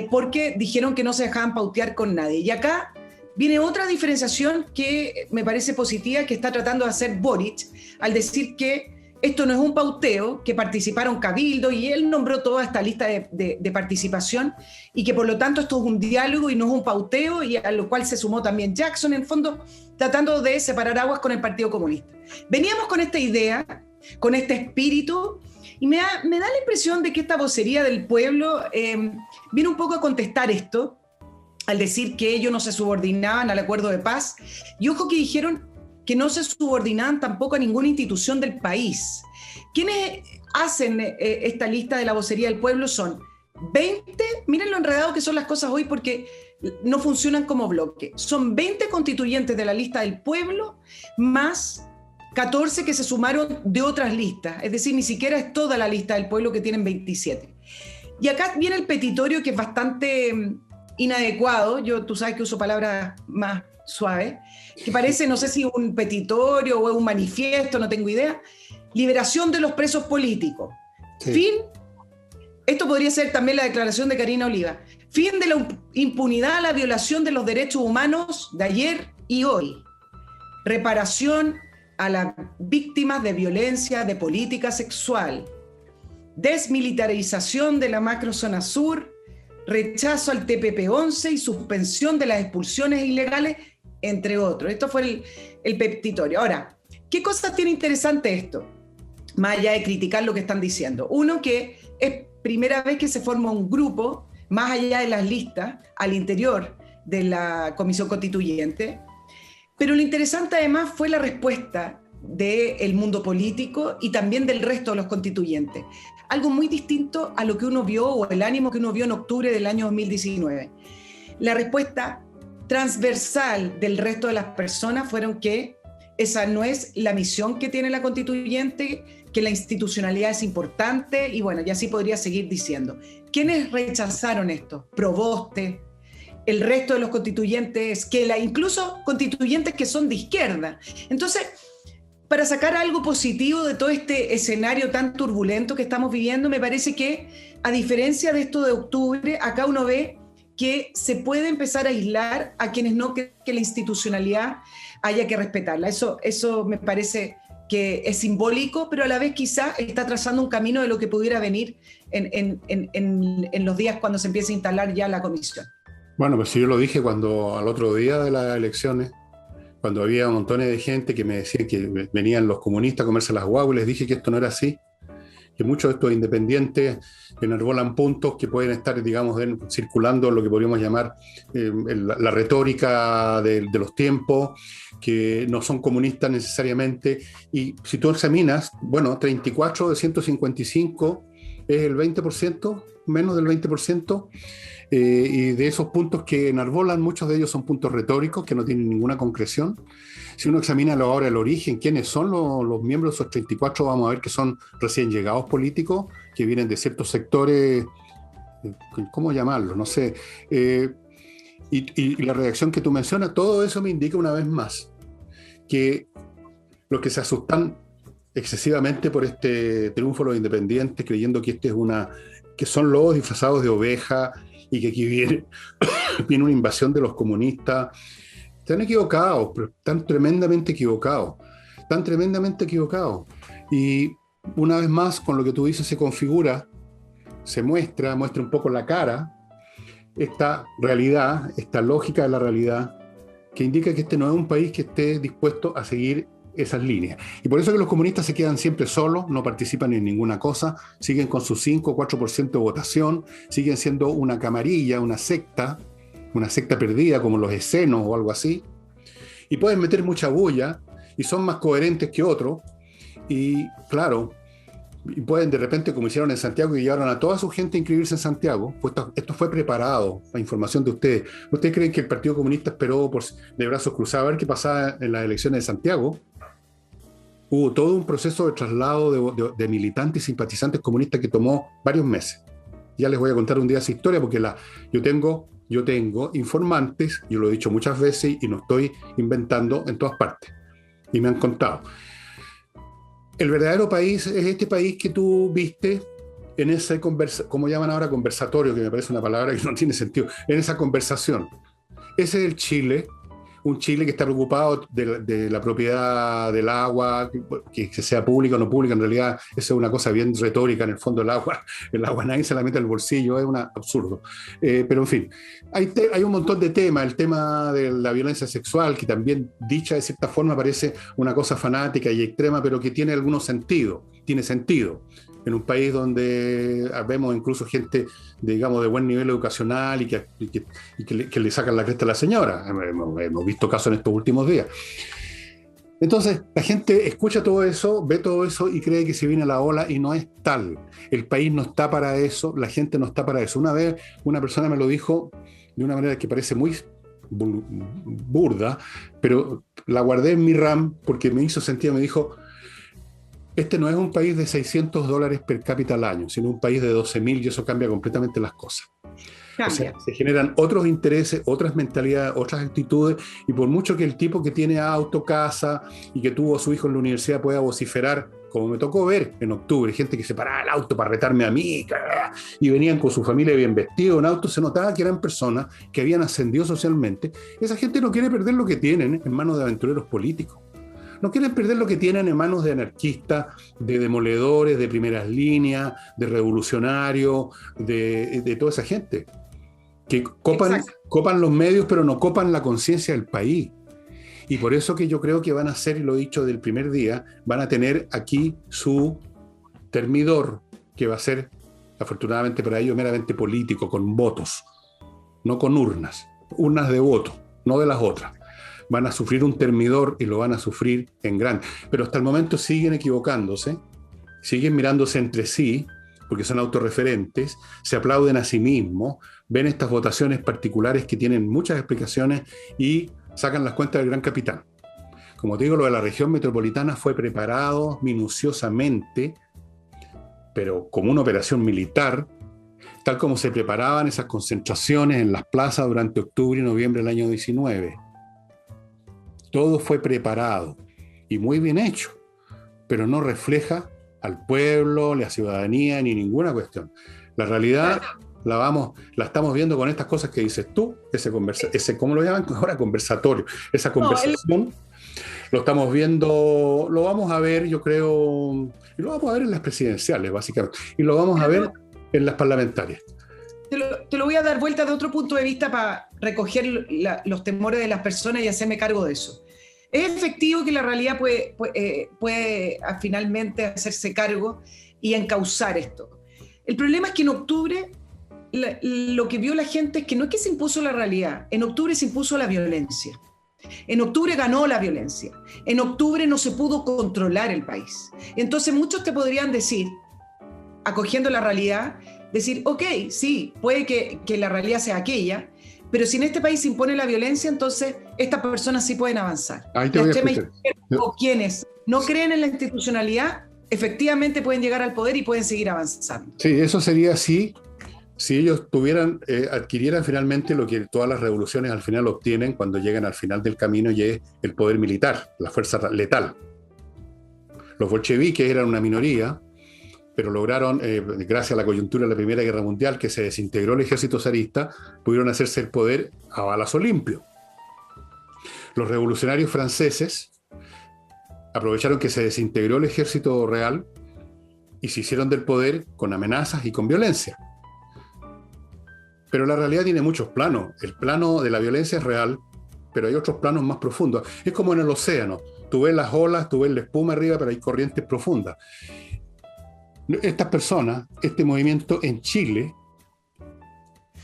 porque dijeron que no se dejaban pautear con nadie. Y acá viene otra diferenciación que me parece positiva, que está tratando de hacer Boric, al decir que esto no es un pauteo, que participaron Cabildo, y él nombró toda esta lista de participación, y que por lo tanto esto es un diálogo y no es un pauteo, y a lo cual se sumó también Jackson, en el fondo, tratando de separar aguas con el Partido Comunista. Veníamos con esta idea, con este espíritu, y me da la impresión de que esta vocería del pueblo viene un poco a contestar esto, al decir que ellos no se subordinaban al acuerdo de paz, y ojo que dijeron que no se subordinaban tampoco a ninguna institución del país. ¿Quiénes hacen esta lista de la vocería del pueblo? Son 20, miren lo enredado que son las cosas hoy porque no funcionan como bloque. Son 20 constituyentes de la lista del pueblo, más 14 que se sumaron de otras listas. Es decir, ni siquiera es toda la lista del pueblo, que tienen 27. Y acá viene el petitorio, que es bastante inadecuado. Tú sabes que uso palabras más suave, que parece, no sé si un petitorio o un manifiesto, no tengo idea. Liberación de los presos políticos. Sí. Fin, esto podría ser también la declaración de Karina Oliva. Fin de la impunidad a la violación de los derechos humanos de ayer y hoy. Reparación a las víctimas de violencia de política sexual. Desmilitarización de la macrozona sur. Rechazo al TPP-11 y suspensión de las expulsiones ilegales, entre otros. Esto fue el petitorio. Ahora, ¿Qué cosas tiene interesante esto? Más allá de criticar lo que están diciendo. Uno, que es primera vez que se forma un grupo, más allá de las listas, al interior de la Comisión Constituyente. Pero lo interesante además fue la respuesta del mundo político y también del resto de los constituyentes. Algo muy distinto a lo que uno vio o el ánimo que uno vio en octubre del año 2019. La respuesta transversal del resto de las personas fueron que esa no es la misión que tiene la constituyente, que la institucionalidad es importante y bueno, y así podría seguir diciendo. ¿Quiénes rechazaron esto? Proboste, el resto de los constituyentes, incluso constituyentes que son de izquierda. Entonces, para sacar algo positivo de todo este escenario tan turbulento que estamos viviendo, me parece que, a diferencia de esto de octubre, acá uno ve que se puede empezar a aislar a quienes no creen que la institucionalidad haya que respetarla. Eso me parece que es simbólico, pero a la vez quizá está trazando un camino de lo que pudiera venir en los días cuando se empiece a instalar ya la comisión. Bueno, pues si yo lo dije cuando al otro día de las elecciones, cuando había montones de gente que me decían que venían los comunistas a comerse las guaguas, les dije que esto no era así, que muchos de estos independientes enarbolan puntos que pueden estar, digamos, circulando en lo que podríamos llamar la retórica de los tiempos, que no son comunistas necesariamente. Y si tú examinas, bueno, 34 de 155 es el 20%, menos del 20%, y de esos puntos que enarbolan, muchos de ellos son puntos retóricos que no tienen ninguna concreción. Si uno examina ahora el origen, quiénes son los miembros de esos 34, vamos a ver que son recién llegados políticos, que vienen de ciertos sectores, ¿cómo llamarlo? No sé. Y la reacción que tú mencionas, todo eso me indica una vez más que los que se asustan excesivamente por este triunfo de los independientes, creyendo que que son lobos disfrazados de oveja y que aquí viene una invasión de los comunistas, están equivocados, pero están tremendamente equivocados. Y una vez más, con lo que tú dices, se configura, muestra un poco la cara, esta realidad, esta lógica de la realidad, que indica que este no es un país que esté dispuesto a seguir esas líneas. Y por eso que los comunistas se quedan siempre solos, no participan en ninguna cosa, siguen con su 5 o 4% de votación, siguen siendo una camarilla, una secta perdida como los escenos o algo así, y pueden meter mucha bulla y son más coherentes que otros, y claro, y pueden de repente, como hicieron en Santiago, y llevaron a toda su gente a inscribirse en Santiago, pues esto fue preparado, la información de ustedes. ¿Ustedes creen que el Partido Comunista esperó de brazos cruzados a ver qué pasaba en las elecciones de Santiago? Hubo todo un proceso de traslado de militantes y simpatizantes comunistas que tomó varios meses. Ya les voy a contar un día esa historia porque yo tengo informantes, yo lo he dicho muchas veces y no estoy inventando, en todas partes. Y me han contado. El verdadero país es este país que tú viste en ese como llaman ahora conversatorio, que me parece una palabra que no tiene sentido, en esa conversación. Ese es el Chile, un Chile que está preocupado de la propiedad del agua, que sea pública o no pública. En realidad, eso es una cosa bien retórica. En el fondo, el agua nadie se la mete al bolsillo, es un absurdo. Pero en fin, hay un montón de temas. El tema de la violencia sexual, que también, dicha de cierta forma, parece una cosa fanática y extrema, pero que tiene algunos sentido. Tiene sentido. En un país donde vemos incluso gente, digamos, de buen nivel educacional y que le sacan la cresta a la señora. Hemos visto casos en estos últimos días. Entonces, la gente escucha todo eso, ve todo eso y cree que se viene la ola, y no es tal. El país no está para eso, la gente no está para eso. Una vez una persona me lo dijo de una manera que parece muy burda, pero la guardé en mi RAM porque me hizo sentido. Me dijo: este no es un país de $600 per cápita al año, sino un país de 12.000, y eso cambia completamente las cosas. Cambia. O sea, se generan otros intereses, otras mentalidades, otras actitudes, y por mucho que el tipo que tiene auto, casa y que tuvo a su hijo en la universidad pueda vociferar, como me tocó ver en octubre, gente que se paraba el auto para retarme a mí, y venían con su familia bien vestidos en auto, se notaba que eran personas que habían ascendido socialmente. Esa gente no quiere perder lo que tienen en manos de aventureros políticos. No quieren perder lo que tienen en manos de anarquistas, de demoledores, de primeras líneas, de revolucionarios, de toda esa gente que copan los medios, pero no copan la conciencia del país. Y por eso que yo creo que van a hacer, y lo he dicho del primer día, van a tener aquí su termidor, que va a ser, afortunadamente para ellos, meramente político, con votos, no con urnas de votos, no de las otras. Van a sufrir un termidor y lo van a sufrir en grande. Pero hasta el momento siguen equivocándose, siguen mirándose entre sí, porque son autorreferentes, se aplauden a sí mismos, ven estas votaciones particulares que tienen muchas explicaciones y sacan las cuentas del gran capitán. Como te digo, lo de la región metropolitana fue preparado minuciosamente, pero como una operación militar, tal como se preparaban esas concentraciones en las plazas durante octubre y noviembre del año 19. Todo fue preparado y muy bien hecho, pero no refleja al pueblo, la ciudadanía, ni ninguna cuestión. La realidad la estamos viendo con estas cosas que dices tú, ese ¿cómo lo llaman ahora? Conversatorio. Esa conversación lo estamos viendo, lo vamos a ver, yo creo, y lo vamos a ver en las presidenciales, básicamente, y lo vamos a ver en las parlamentarias. Te lo voy a dar vuelta de otro punto de vista para recoger los temores de las personas y hacerme cargo de eso. Es efectivo que la realidad puede finalmente hacerse cargo y encauzar esto. El problema es que en octubre lo que vio la gente es que no es que se impuso la realidad, en octubre se impuso la violencia. En octubre ganó la violencia. En octubre no se pudo controlar el país. Entonces muchos te podrían decir, acogiendo la realidad, decir, ok, sí, puede que la realidad sea aquella, pero si en este país se impone la violencia, entonces estas personas sí pueden avanzar. Ahí te voy a explicar. O quienes no creen en la institucionalidad, efectivamente pueden llegar al poder y pueden seguir avanzando. Sí, eso sería así si ellos adquirieran finalmente lo que todas las revoluciones al final obtienen cuando llegan al final del camino, y es el poder militar, la fuerza letal. Los bolcheviques eran una minoría, pero lograron, gracias a la coyuntura de la Primera Guerra Mundial, que se desintegró el ejército zarista, pudieron hacerse el poder a balazo limpio. Los revolucionarios franceses aprovecharon que se desintegró el ejército real y se hicieron del poder con amenazas y con violencia. Pero la realidad tiene muchos planos. El plano de la violencia es real, pero hay otros planos más profundos. Es como en el océano. Tú ves las olas, tú ves la espuma arriba, pero hay corrientes profundas. Estas personas, este movimiento en Chile,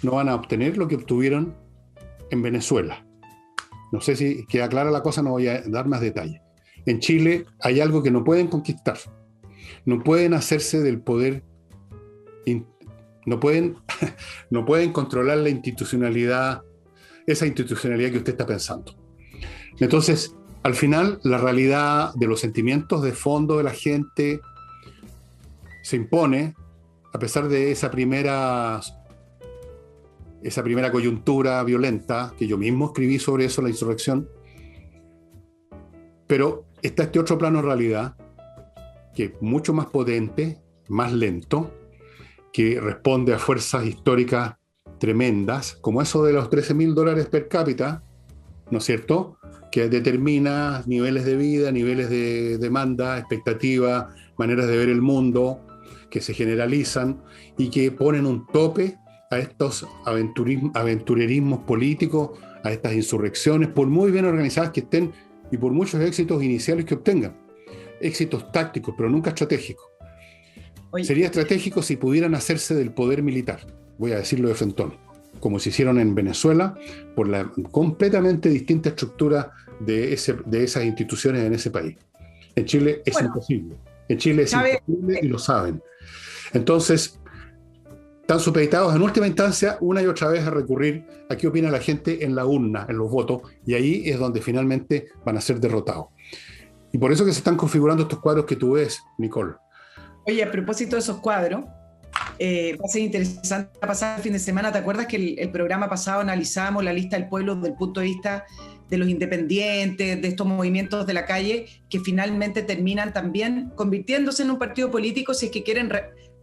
no van a obtener lo que obtuvieron en Venezuela. No sé si queda clara la cosa, no voy a dar más detalles. En Chile hay algo que no pueden conquistar. No pueden hacerse del poder, no pueden controlar la institucionalidad, esa institucionalidad que usted está pensando. Entonces, al final, la realidad de los sentimientos de fondo de la gente se impone, a pesar de esa primera coyuntura violenta, que yo mismo escribí sobre eso, la insurrección. Pero está este otro plano de realidad, que es mucho más potente, más lento, que responde a fuerzas históricas tremendas, como eso de los $13,000 per cápita, ¿no es cierto?, que determina niveles de vida, niveles de demanda, expectativas, maneras de ver el mundo, que se generalizan y que ponen un tope a estos aventurerismos políticos, a estas insurrecciones, por muy bien organizadas que estén y por muchos éxitos iniciales que obtengan. Éxitos tácticos, pero nunca estratégicos. Oye, sería estratégico si pudieran hacerse del poder militar, voy a decirlo de frentón, como se hicieron en Venezuela, por la completamente distinta estructura de esas instituciones en ese país. En Chile es imposible. En Chile es imposible y lo saben. Entonces, están supeditados en última instancia una y otra vez a recurrir a qué opina la gente en la urna, en los votos, y ahí es donde finalmente van a ser derrotados. Y por eso que se están configurando estos cuadros que tú ves, Nicole. Oye, a propósito de esos cuadros, va a ser interesante pasar el fin de semana. ¿Te acuerdas que el programa pasado analizábamos la lista del pueblo desde el punto de vista de los independientes, de estos movimientos de la calle, que finalmente terminan también convirtiéndose en un partido político si es que quieren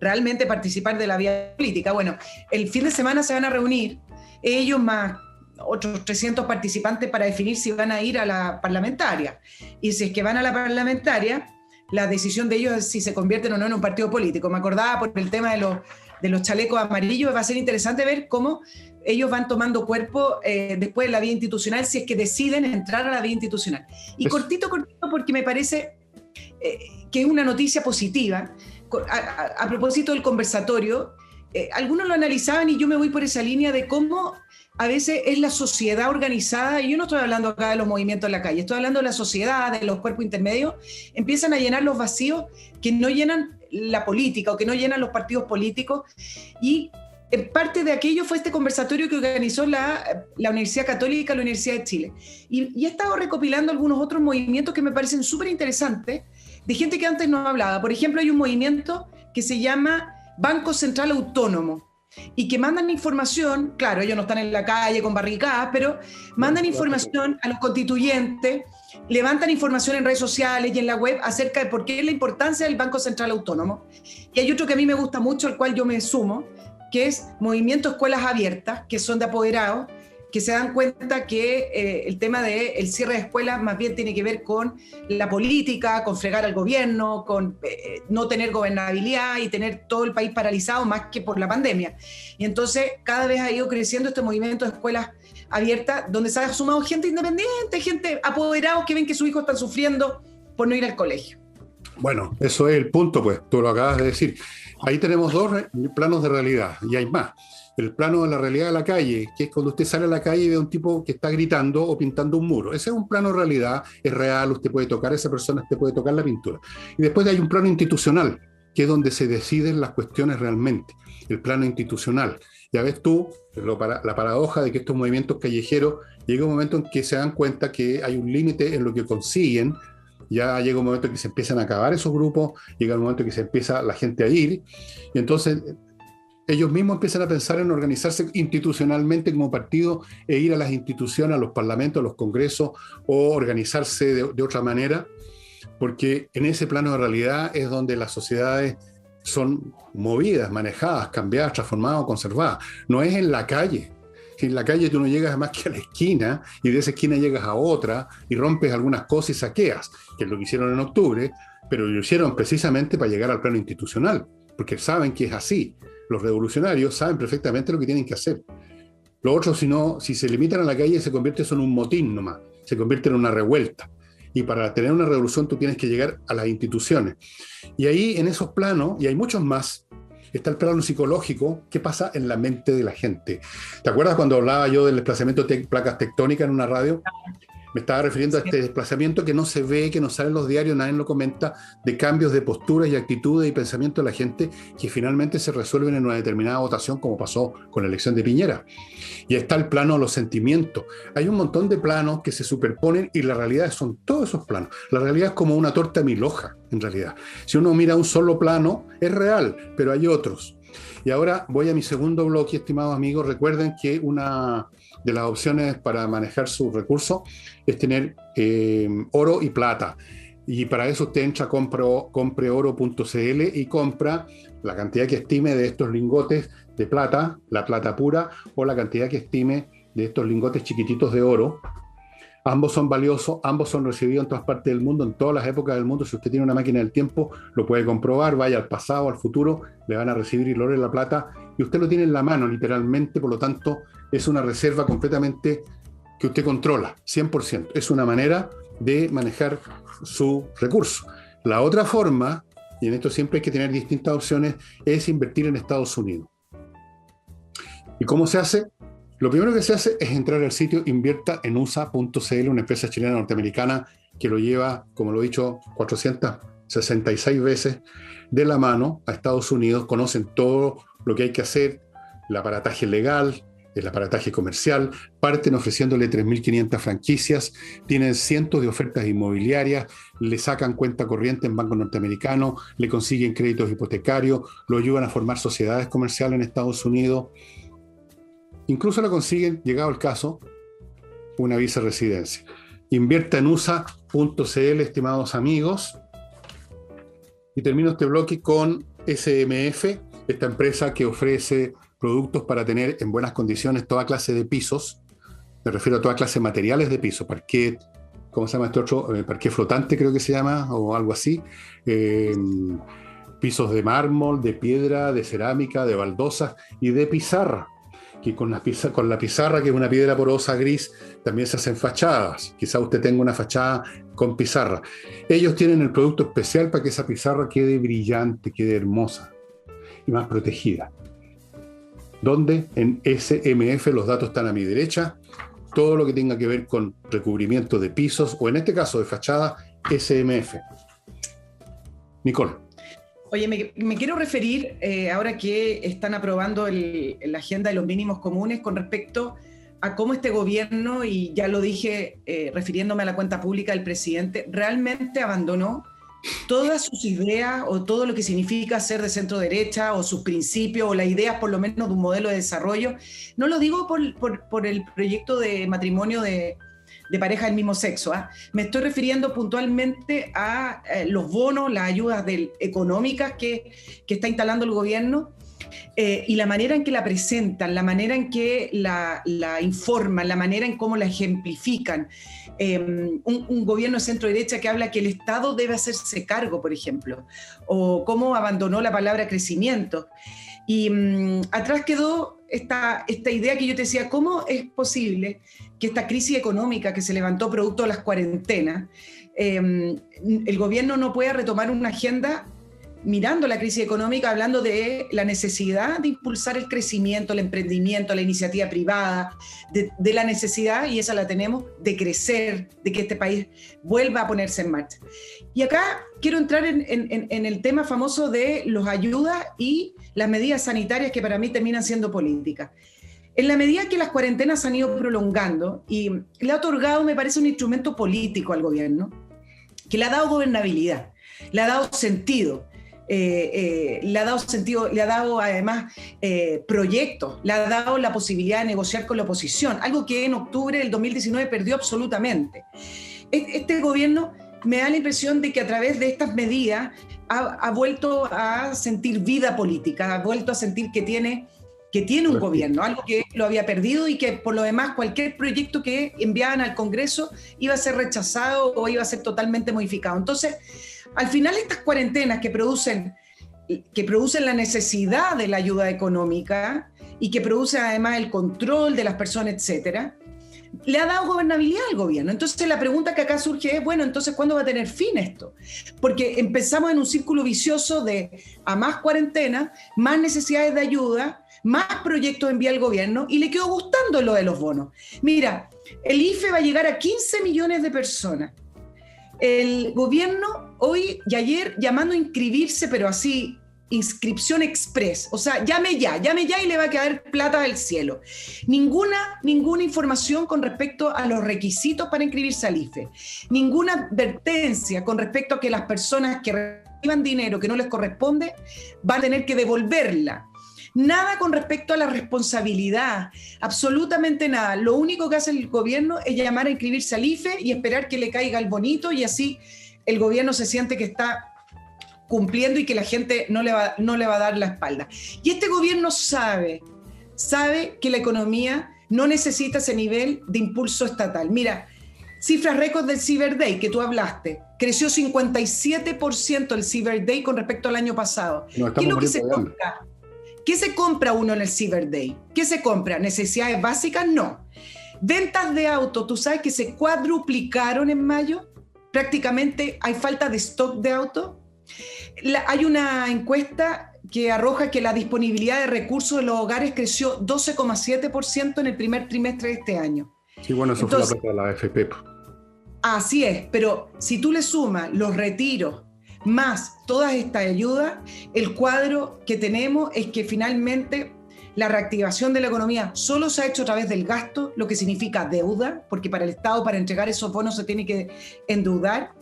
realmente participar de la vía política? Bueno, el fin de semana se van a reunir ellos más otros 300 participantes para definir si van a ir a la parlamentaria. Y si es que van a la parlamentaria, la decisión de ellos es si se convierten o no en un partido político. Me acordaba por el tema de los chalecos amarillos. Va a ser interesante ver cómo ellos van tomando cuerpo después de la vida institucional, si es que deciden entrar a la vida institucional. Y cortito, porque me parece que es una noticia positiva. A propósito del conversatorio, algunos lo analizaban y yo me voy por esa línea de cómo a veces es la sociedad organizada, y yo no estoy hablando acá de los movimientos en la calle, estoy hablando de la sociedad, de los cuerpos intermedios, empiezan a llenar los vacíos que no llenan la política o que no llenan los partidos políticos, y parte de aquello fue este conversatorio que organizó la Universidad Católica, la Universidad de Chile. Y he estado recopilando algunos otros movimientos que me parecen súper interesantes, de gente que antes no hablaba. Por ejemplo, hay un movimiento que se llama Banco Central Autónomo, y que mandan información, claro, ellos no están en la calle con barricadas, pero mandan información a los constituyentes, levantan información en redes sociales y en la web acerca de por qué es la importancia del Banco Central Autónomo. Y hay otro que a mí me gusta mucho, al cual yo me sumo, que es Movimiento Escuelas Abiertas, que son de apoderados, que se dan cuenta que el tema del cierre de escuelas más bien tiene que ver con la política, con fregar al gobierno, con no tener gobernabilidad y tener todo el país paralizado más que por la pandemia. Y entonces cada vez ha ido creciendo este movimiento de escuelas abiertas, donde se ha sumado gente independiente, gente apoderados que ven que sus hijos están sufriendo por no ir al colegio. Bueno, eso es el punto, pues, tú lo acabas de decir. Ahí tenemos dos planos de realidad, y hay más. El plano de la realidad de la calle, que es cuando usted sale a la calle y ve a un tipo que está gritando o pintando un muro. Ese es un plano de realidad, es real, usted puede tocar a esa persona, usted puede tocar la pintura. Y después hay un plano institucional, que es donde se deciden las cuestiones realmente, el plano institucional. Ya ves tú la paradoja de que estos movimientos callejeros llega un momento en que se dan cuenta que hay un límite en lo que consiguen, ya llega un momento en que se empiezan a acabar esos grupos, llega un momento en que se empieza la gente a ir, y entonces ellos mismos empiezan a pensar en organizarse institucionalmente como partido e ir a las instituciones, a los parlamentos, a los congresos, o organizarse de otra manera, porque en ese plano de realidad es donde las sociedades son movidas, manejadas, cambiadas, transformadas o conservadas. No es en la calle. Si en la calle tú no llegas más que a la esquina, y de esa esquina llegas a otra y rompes algunas cosas y saqueas, que es lo que hicieron en octubre, pero lo hicieron precisamente para llegar al plano institucional, porque saben que es así. Los revolucionarios saben perfectamente lo que tienen que hacer. Los otros, si se limitan a la calle, se convierte eso en un motín nomás, se convierte en una revuelta. Y para tener una revolución tú tienes que llegar a las instituciones. Y ahí, en esos planos, y hay muchos más, está el plano psicológico, qué pasa en la mente de la gente. ¿Te acuerdas cuando hablaba yo del desplazamiento de placas tectónicas en una radio? Me estaba refiriendo a este desplazamiento que no se ve, que no sale en los diarios, nadie lo comenta, de cambios de posturas y actitudes y pensamiento de la gente que finalmente se resuelven en una determinada votación, como pasó con la elección de Piñera. Y está el plano de los sentimientos. Hay un montón de planos que se superponen y la realidad son todos esos planos. La realidad es como una torta mil hojas, en realidad. Si uno mira un solo plano, es real, pero hay otros. Y ahora voy a mi segundo bloque, estimados amigos. Recuerden que una de las opciones para manejar sus recursos es tener oro y plata. Y para eso usted entra a compreoro.cl y compra la cantidad que estime de estos lingotes de plata, la plata pura, o la cantidad que estime de estos lingotes chiquititos de oro. Ambos son valiosos, ambos son recibidos en todas partes del mundo, en todas las épocas del mundo. Si usted tiene una máquina del tiempo, lo puede comprobar, vaya al pasado, al futuro, le van a recibir el oro y la plata, y usted lo tiene en la mano, literalmente. Por lo tanto, es una reserva completamente que usted controla, 100%. Es una manera de manejar su recurso. La otra forma, y en esto siempre hay que tener distintas opciones, es invertir en Estados Unidos. ¿Y cómo se hace? Lo primero que se hace es entrar al sitio inviertaenusa.cl, una empresa chilena norteamericana que lo lleva, como lo he dicho, 466 veces de la mano a Estados Unidos. Conocen todo lo que hay que hacer, el aparataje legal, el aparataje comercial, parten ofreciéndole 3.500 franquicias, tienen cientos de ofertas inmobiliarias, le sacan cuenta corriente en bancos norteamericanos, le consiguen créditos hipotecarios, lo ayudan a formar sociedades comerciales en Estados Unidos. Incluso le consiguen, llegado el caso, una viceresidencia. Inviertaenusa.cl, estimados amigos. Y termino este bloque con SMF, esta empresa que ofrece productos para tener en buenas condiciones toda clase de pisos. Me refiero a toda clase de materiales de piso, parquet, ¿cómo se llama este otro? Parquet flotante creo que se llama, o algo así. Pisos de mármol, de piedra, de cerámica, de baldosas y de pizarra, que con la pizarra, que es una piedra porosa gris, también se hacen fachadas. Quizá usted tenga una fachada con pizarra. Ellos tienen el producto especial para que esa pizarra quede brillante, quede hermosa y más protegida. Donde en SMF los datos están a mi derecha. Todo lo que tenga que ver con recubrimiento de pisos, o en este caso de fachada, SMF. Nicole. Oye, me quiero referir, ahora que están aprobando la agenda de los mínimos comunes con respecto a cómo este gobierno, y ya lo dije refiriéndome a la cuenta pública del presidente, realmente abandonó todas sus ideas o todo lo que significa ser de centro derecha o sus principios o las ideas por lo menos de un modelo de desarrollo. No lo digo por el proyecto de matrimonio de pareja del mismo sexo. Me estoy refiriendo puntualmente a los bonos, las ayudas económicas que está instalando el gobierno y la manera en que la presentan, la manera en que la informan, la manera en cómo la ejemplifican. Un gobierno de centro derecha que habla que el Estado debe hacerse cargo, por ejemplo, o cómo abandonó la palabra crecimiento. Y atrás quedó esta idea que yo te decía, ¿cómo es posible que esta crisis económica que se levantó producto de las cuarentenas, el gobierno no pueda retomar una agenda mirando la crisis económica, hablando de la necesidad de impulsar el crecimiento, el emprendimiento, la iniciativa privada, de la necesidad, y esa la tenemos, de crecer, de que este país vuelva a ponerse en marcha? Y acá quiero entrar en el tema famoso de las ayudas y las medidas sanitarias que para mí terminan siendo políticas. En la medida que las cuarentenas se han ido prolongando y le ha otorgado, me parece, un instrumento político al gobierno, que le ha dado gobernabilidad, le ha dado sentido, le ha dado además proyectos, le ha dado la posibilidad de negociar con la oposición, algo que en octubre del 2019 perdió absolutamente. Este gobierno me da la impresión de que a través de estas medidas ha vuelto a sentir vida política, ha vuelto a sentir que tiene un gobierno, algo que lo había perdido y que por lo demás cualquier proyecto que enviaban al Congreso iba a ser rechazado o iba a ser totalmente modificado. Entonces, al final estas cuarentenas que producen la necesidad de la ayuda económica y que producen además el control de las personas, etcétera, le ha dado gobernabilidad al gobierno. Entonces la pregunta que acá surge es, bueno, entonces ¿cuándo va a tener fin esto? Porque empezamos en un círculo vicioso de a más cuarentena, más necesidades de ayuda, más proyectos envía el gobierno y le quedó gustando lo de los bonos. Mira, el IFE va a llegar a 15 millones de personas. El gobierno hoy y ayer llamando a inscribirse, pero así, inscripción express, o sea, llame ya y le va a caer plata del cielo. Ninguna información con respecto a los requisitos para inscribirse al IFE, ninguna advertencia con respecto a que las personas que reciban dinero que no les corresponde van a tener que devolverla. Nada con respecto a la responsabilidad, absolutamente nada. Lo único que hace el gobierno es llamar a inscribirse al IFE y esperar que le caiga el bonito y así el gobierno se siente que está cumpliendo y que la gente no le va a dar la espalda. Y este gobierno sabe que la economía no necesita ese nivel de impulso estatal. Mira, cifras récord del Cyber Day que tú hablaste. Creció 57% el Cyber Day con respecto al año pasado. ¿Qué es lo que se compra? ¿Qué se compra uno en el Cyber Day? ¿Qué se compra? ¿Necesidades básicas? No. Ventas de autos, ¿tú sabes que se cuadruplicaron en mayo? Prácticamente hay falta de stock de autos. Hay una encuesta que arroja que la disponibilidad de recursos de los hogares creció 12,7% en el primer trimestre de este año. Sí, bueno, eso fue la plata de la AFP. Así es, pero si tú le sumas los retiros más todas estas ayudas, el cuadro que tenemos es que finalmente la reactivación de la economía solo se ha hecho a través del gasto, lo que significa deuda, porque para el Estado, para entregar esos bonos se tiene que endeudar.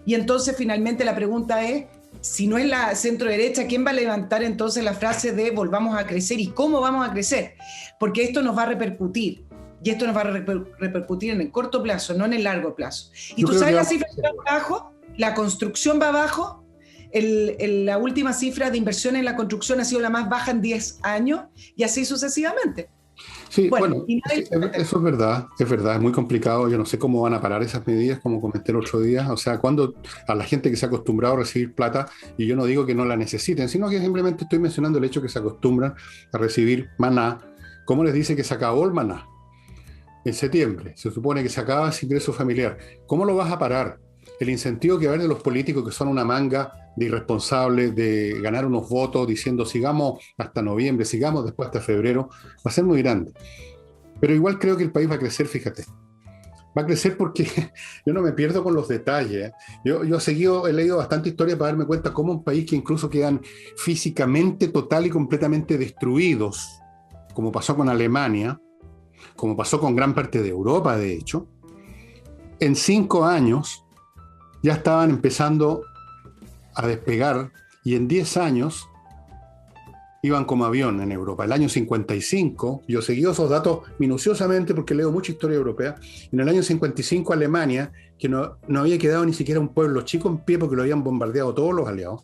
Y entonces finalmente la pregunta es, si no es la centro derecha, ¿quién va a levantar entonces la frase de volvamos a crecer y cómo vamos a crecer? Porque esto nos va a repercutir. Y esto nos va a repercutir en el corto plazo, no en el largo plazo. Y tú sabes, las cifras van abajo, la construcción va abajo, la última cifra de inversión en la construcción ha sido la más baja en 10 años y así sucesivamente. Sí, bueno, eso es verdad, es muy complicado. Yo no sé cómo van a parar esas medidas, como comenté el otro día. O sea, cuando a la gente que se ha acostumbrado a recibir plata, y yo no digo que no la necesiten, sino que simplemente estoy mencionando el hecho que se acostumbran a recibir maná ¿Cómo les dice que se acabó el maná? En septiembre, se supone que se acaba ese ingreso familiar. ¿Cómo lo vas a parar? El incentivo que va a haber de los políticos, que son una manga de irresponsables, de ganar unos votos diciendo sigamos hasta noviembre, sigamos después hasta febrero, va a ser muy grande. Pero igual creo que el país va a crecer, fíjate. Va a crecer porque yo no me pierdo con los detalles. Yo he leído bastante historia para darme cuenta cómo un país que incluso quedan físicamente total y completamente destruidos, como pasó con Alemania, como pasó con gran parte de Europa, de hecho, en 5 años ya estaban empezando a despegar y en 10 años iban como avión en Europa. El año 55, yo seguí esos datos minuciosamente porque leo mucha historia europea, en el año 55 Alemania, que no había quedado ni siquiera un pueblo chico en pie porque lo habían bombardeado todos los aliados,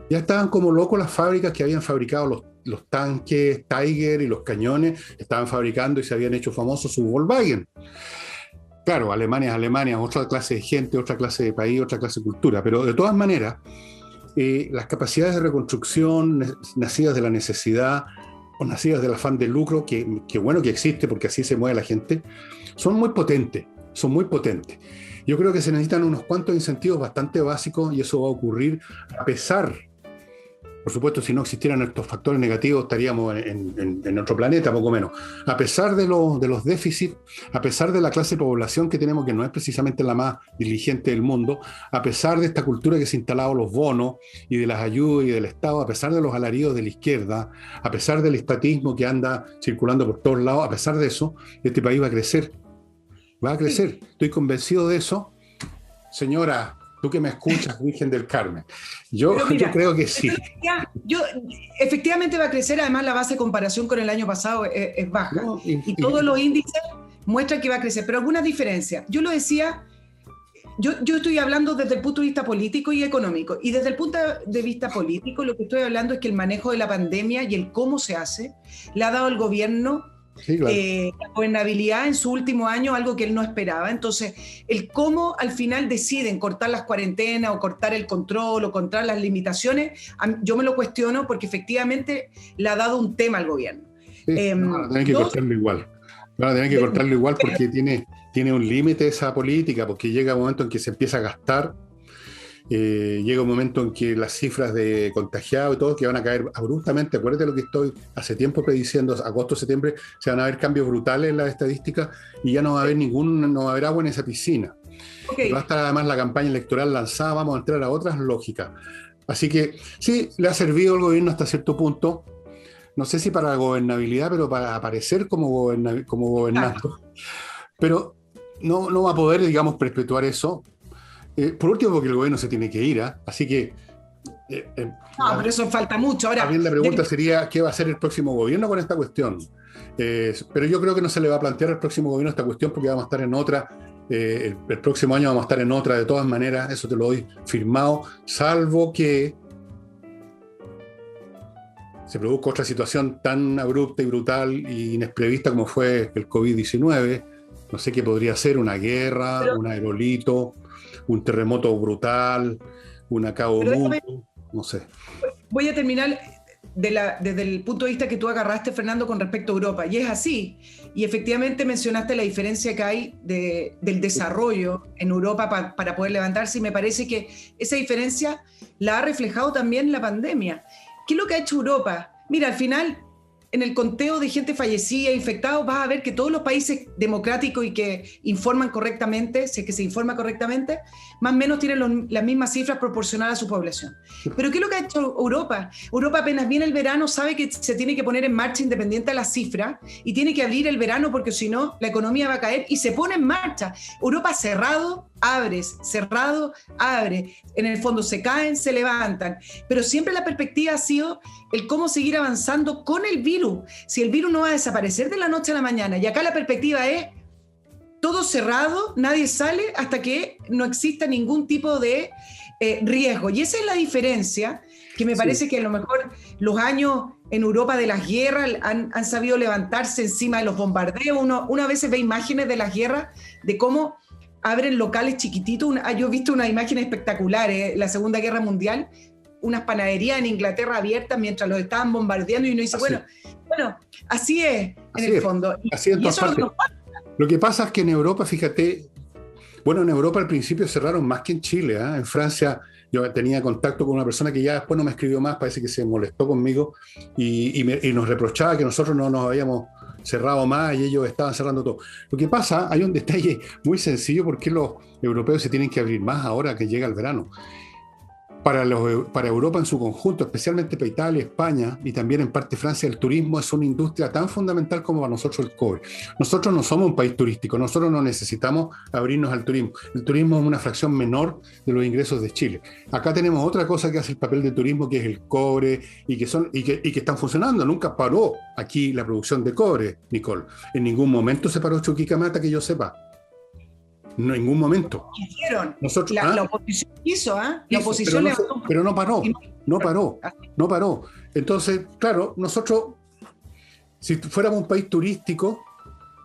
ya estaban como locos las fábricas que habían fabricado los tanques Tiger y los cañones, estaban fabricando y se habían hecho famosos su Volkswagen. Claro, Alemania es Alemania, otra clase de gente, otra clase de país, otra clase de cultura, pero de todas maneras, las capacidades de reconstrucción nacidas de la necesidad o nacidas del afán de lucro, que bueno que existe porque así se mueve la gente, son muy potentes, son muy potentes. Yo creo que se necesitan unos cuantos incentivos bastante básicos y eso va a ocurrir a pesar. Por supuesto, si no existieran estos factores negativos, estaríamos en otro planeta, poco menos. A pesar de los déficits, a pesar de la clase de población que tenemos, que no es precisamente la más diligente del mundo, a pesar de esta cultura que se ha instalado los bonos y de las ayudas y del Estado, a pesar de los alaridos de la izquierda, a pesar del estatismo que anda circulando por todos lados, a pesar de eso, este país va a crecer. Va a crecer. Estoy convencido de eso. Señora, tú que me escuchas, Virgen del Carmen. Yo creo que sí. Efectivamente va a crecer, además la base de comparación con el año pasado es baja. Y todos los índices muestran que va a crecer, pero algunas diferencias. Yo lo decía, yo estoy hablando desde el punto de vista político y económico. Y desde el punto de vista político, lo que estoy hablando es que el manejo de la pandemia y el cómo se hace, le ha dado al gobierno sí, claro, la gobernabilidad en su último año, algo que él no esperaba. Entonces, el cómo al final deciden cortar las cuarentenas o cortar el control o cortar las limitaciones, yo me lo cuestiono porque efectivamente le ha dado un tema al gobierno. Sí, tienen que cortarlo igual. Tienen que cortarlo igual porque tiene un límite esa política, porque llega un momento en que se empieza a gastar. Llega un momento en que las cifras de contagiados y todo que van a caer abruptamente. Acuérdate lo que estoy hace tiempo prediciendo, agosto, septiembre, se van a ver cambios brutales en las estadísticas y ya no va a haber no va a haber agua en esa piscina. Okay. Va a estar además la campaña electoral lanzada, vamos a entrar a otras lógicas. Así que sí, le ha servido al gobierno hasta cierto punto, no sé si para la gobernabilidad, pero para aparecer como gobernante. Pero no va a poder, digamos, perpetuar eso. Por último, porque el gobierno se tiene que ir, así que... pero eso falta mucho. Ahora, también la pregunta sería, ¿qué va a hacer el próximo gobierno con esta cuestión? Pero yo creo que no se le va a plantear al próximo gobierno esta cuestión porque vamos a estar en otra, el próximo año vamos a estar en otra de todas maneras, eso te lo doy firmado, salvo que se produzca otra situación tan abrupta y brutal e inesprevista como fue el COVID-19, no sé qué podría ser, una guerra, un aerolito, un terremoto brutal, un acabo mutuo, no sé. Voy a terminar desde el punto de vista que tú agarraste, Fernando, con respecto a Europa, y es así, y efectivamente mencionaste la diferencia que hay del desarrollo en Europa para poder levantarse, y me parece que esa diferencia la ha reflejado también la pandemia. ¿Qué es lo que ha hecho Europa? Mira, al final, en el conteo de gente fallecida, infectados, vas a ver que todos los países democráticos y que informan correctamente, si es que se informa correctamente, más o menos tienen las mismas cifras proporcionadas a su población. Pero ¿qué es lo que ha hecho Europa? Europa apenas viene el verano, sabe que se tiene que poner en marcha independiente de las cifras y tiene que abrir el verano porque si no, la economía va a caer y se pone en marcha. Europa cerrado, abres, cerrado, abre. En el fondo se caen, se levantan. Pero siempre la perspectiva ha sido el cómo seguir avanzando con el virus. Si el virus no va a desaparecer de la noche a la mañana, y acá la perspectiva es todo cerrado, nadie sale hasta que no exista ningún tipo de riesgo. Y esa es la diferencia, que me parece que a lo mejor los años en Europa de las guerras han sabido levantarse encima de los bombardeos. Uno a veces ve imágenes de las guerras, de cómo abren locales chiquititos. Yo he visto unas imágenes espectaculares, la Segunda Guerra Mundial, unas panaderías en Inglaterra abiertas mientras los estaban bombardeando y uno dice, bueno, Bueno, así es, Así en el es, fondo. así en Y todas eso es lo que partes. nos pasa. Lo que pasa es que en Europa, fíjate, bueno, en Europa al principio cerraron más que en Chile, ¿ah? En Francia yo tenía contacto con una persona que ya después no me escribió más, parece que se molestó conmigo y nos reprochaba que nosotros no nos habíamos cerrado más y ellos estaban cerrando todo. Lo que pasa, hay un detalle muy sencillo porque los europeos se tienen que abrir más ahora que llega el verano. Para Europa en su conjunto, especialmente para Italia, España y también en parte Francia, el turismo es una industria tan fundamental como para nosotros el cobre. Nosotros no somos un país turístico, nosotros no necesitamos abrirnos al turismo. El turismo es una fracción menor de los ingresos de Chile. Acá tenemos otra cosa que hace el papel de turismo, que es el cobre, y que están funcionando. Nunca paró aquí la producción de cobre, Nicole. En ningún momento se paró Chuquicamata, que yo sepa. No, en ningún momento. Hicieron. Nosotros, La oposición hizo, ¿ah? La oposición pero no paró, no paró, no paró. Entonces, claro, nosotros, si fuéramos un país turístico,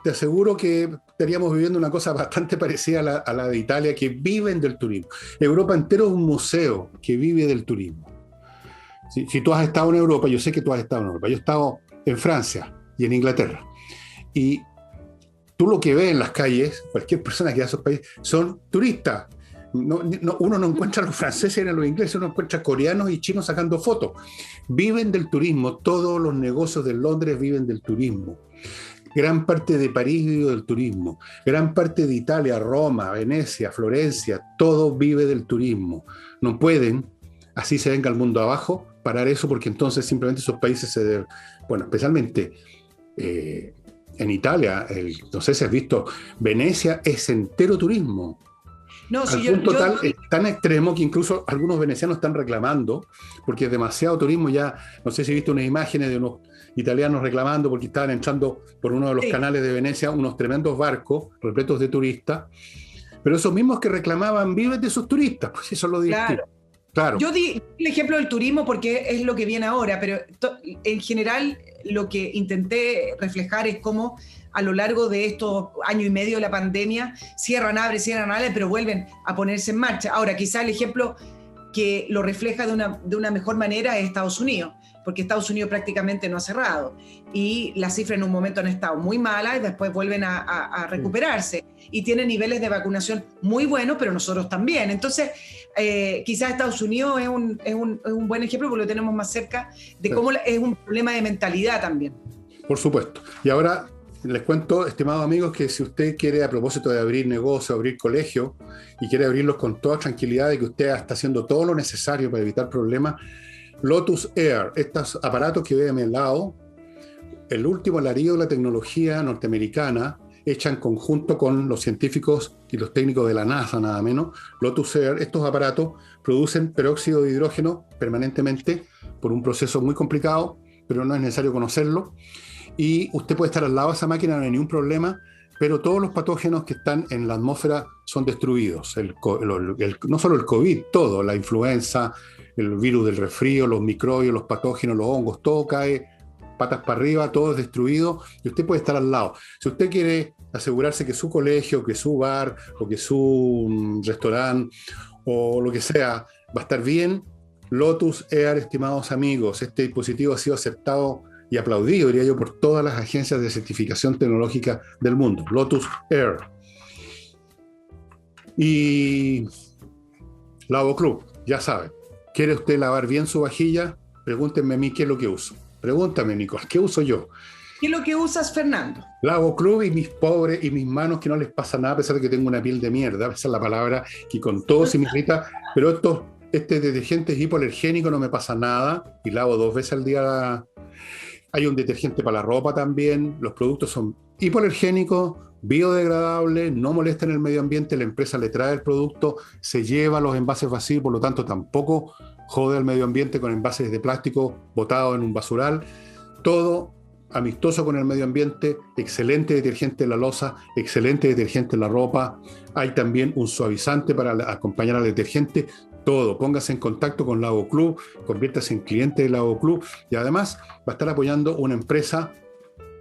te aseguro que estaríamos viviendo una cosa bastante parecida a la de Italia, que viven del turismo. Europa entero es un museo que vive del turismo. Si tú has estado en Europa, yo sé que tú has estado en Europa, yo he estado en Francia y en Inglaterra. Y tú lo que ves en las calles, cualquier persona que va a esos países, son turistas. Uno no encuentra a los franceses ni a los ingleses, uno encuentra coreanos y chinos sacando fotos. Viven del turismo, todos los negocios de Londres viven del turismo. Gran parte de París vive del turismo, gran parte de Italia, Roma, Venecia, Florencia, todo vive del turismo. No pueden, así se venga el mundo abajo, parar eso porque entonces simplemente esos países bueno, especialmente en Italia, no sé si has visto, Venecia es entero turismo. No, Al punto tal, es tan extremo que incluso algunos venecianos están reclamando, porque es demasiado turismo ya. No sé si viste unas imágenes de unos italianos reclamando porque estaban entrando por uno de los canales de Venecia unos tremendos barcos repletos de turistas, pero esos mismos que reclamaban viven de esos turistas, pues eso lo digo. Claro. Yo di el ejemplo del turismo porque es lo que viene ahora, pero en general lo que intenté reflejar es cómo a lo largo de estos año y medio de la pandemia cierran, abren, pero vuelven a ponerse en marcha. Ahora, quizá el ejemplo que lo refleja de una mejor manera es Estados Unidos, porque Estados Unidos prácticamente no ha cerrado y las cifras en un momento han estado muy malas y después vuelven a recuperarse y tienen niveles de vacunación muy buenos, pero nosotros también. Entonces, quizás Estados Unidos es un buen ejemplo porque lo tenemos más cerca de cómo es un problema de mentalidad también. Por supuesto. Y ahora les cuento, estimados amigos, que si usted quiere, a propósito de abrir negocio, abrir colegio, y quiere abrirlos con toda tranquilidad y que usted está haciendo todo lo necesario para evitar problemas, Lotus Air, estos aparatos que ve a mi lado, el último alarido de la tecnología norteamericana, hecha en conjunto con los científicos y los técnicos de la NASA, nada menos. Lotus Air, estos aparatos producen peróxido de hidrógeno permanentemente por un proceso muy complicado, pero no es necesario conocerlo. Y usted puede estar al lado de esa máquina, no hay ningún problema, pero todos los patógenos que están en la atmósfera son destruidos. No solo el COVID, todo, la influenza, el virus del resfrío, los microbios, los patógenos, los hongos, todo cae patas para arriba, todo es destruido y usted puede estar al lado. Si usted quiere asegurarse que su colegio, que su bar o que su restaurante o lo que sea va a estar bien, Lotus Air, estimados amigos, este dispositivo ha sido aceptado y aplaudido, diría yo, por todas las agencias de certificación tecnológica del mundo. Lotus Air. Y Lavo Club, ya sabe. ¿Quiere usted lavar bien su vajilla? Pregúntenme a mí qué es lo que uso. Pregúntame, Nicole, ¿qué uso yo? ¿Qué es lo que usas, Fernando? Lavo Club y mis pobres y mis manos que no les pasa nada a pesar de que tengo una piel de mierda. Esa es la palabra que con todo se me irrita. Pero este detergente es hipoalergénico, no me pasa nada. Y lavo 2 veces al día. Hay un detergente para la ropa también. Los productos son hipoalergénicos, biodegradables, no molestan el medio ambiente. La empresa le trae el producto, se lleva los envases vacíos, por lo tanto tampoco jode al medio ambiente con envases de plástico botados en un basural. Todo amistoso con el medio ambiente, excelente detergente en la loza, excelente detergente en la ropa. Hay también un suavizante para acompañar al detergente. Todo, póngase en contacto con Lavo Club, conviértase en cliente de Lavo Club y además va a estar apoyando una empresa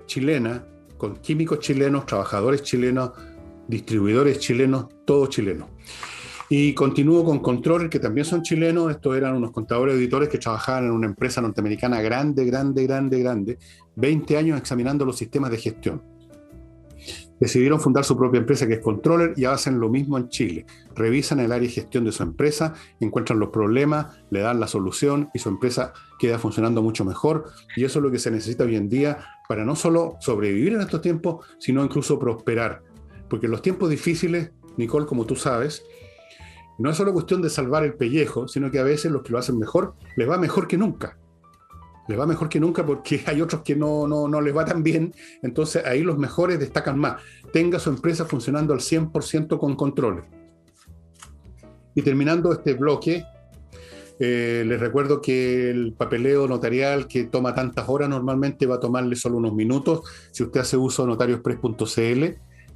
chilena con químicos chilenos, trabajadores chilenos, distribuidores chilenos, todo chileno. Y continúo con Controller, que también son chilenos. Estos eran unos contadores auditores que trabajaban en una empresa norteamericana grande, 20 años examinando los sistemas de gestión. Decidieron fundar su propia empresa, que es Controller, y hacen lo mismo en Chile. Revisan el área de gestión de su empresa, encuentran los problemas, le dan la solución y su empresa queda funcionando mucho mejor. Y eso es lo que se necesita hoy en día para no solo sobrevivir en estos tiempos, sino incluso prosperar. Porque en los tiempos difíciles, Nicole, como tú sabes, no es solo cuestión de salvar el pellejo, sino que a veces los que lo hacen mejor, les va mejor que nunca. Les va mejor que nunca porque hay otros que no les va tan bien. Entonces ahí los mejores destacan más. Tenga su empresa funcionando al 100% con Controller. Y terminando este bloque, les recuerdo que el papeleo notarial, que toma tantas horas, normalmente va a tomarle solo unos minutos. Si usted hace uso de notariospress.cl,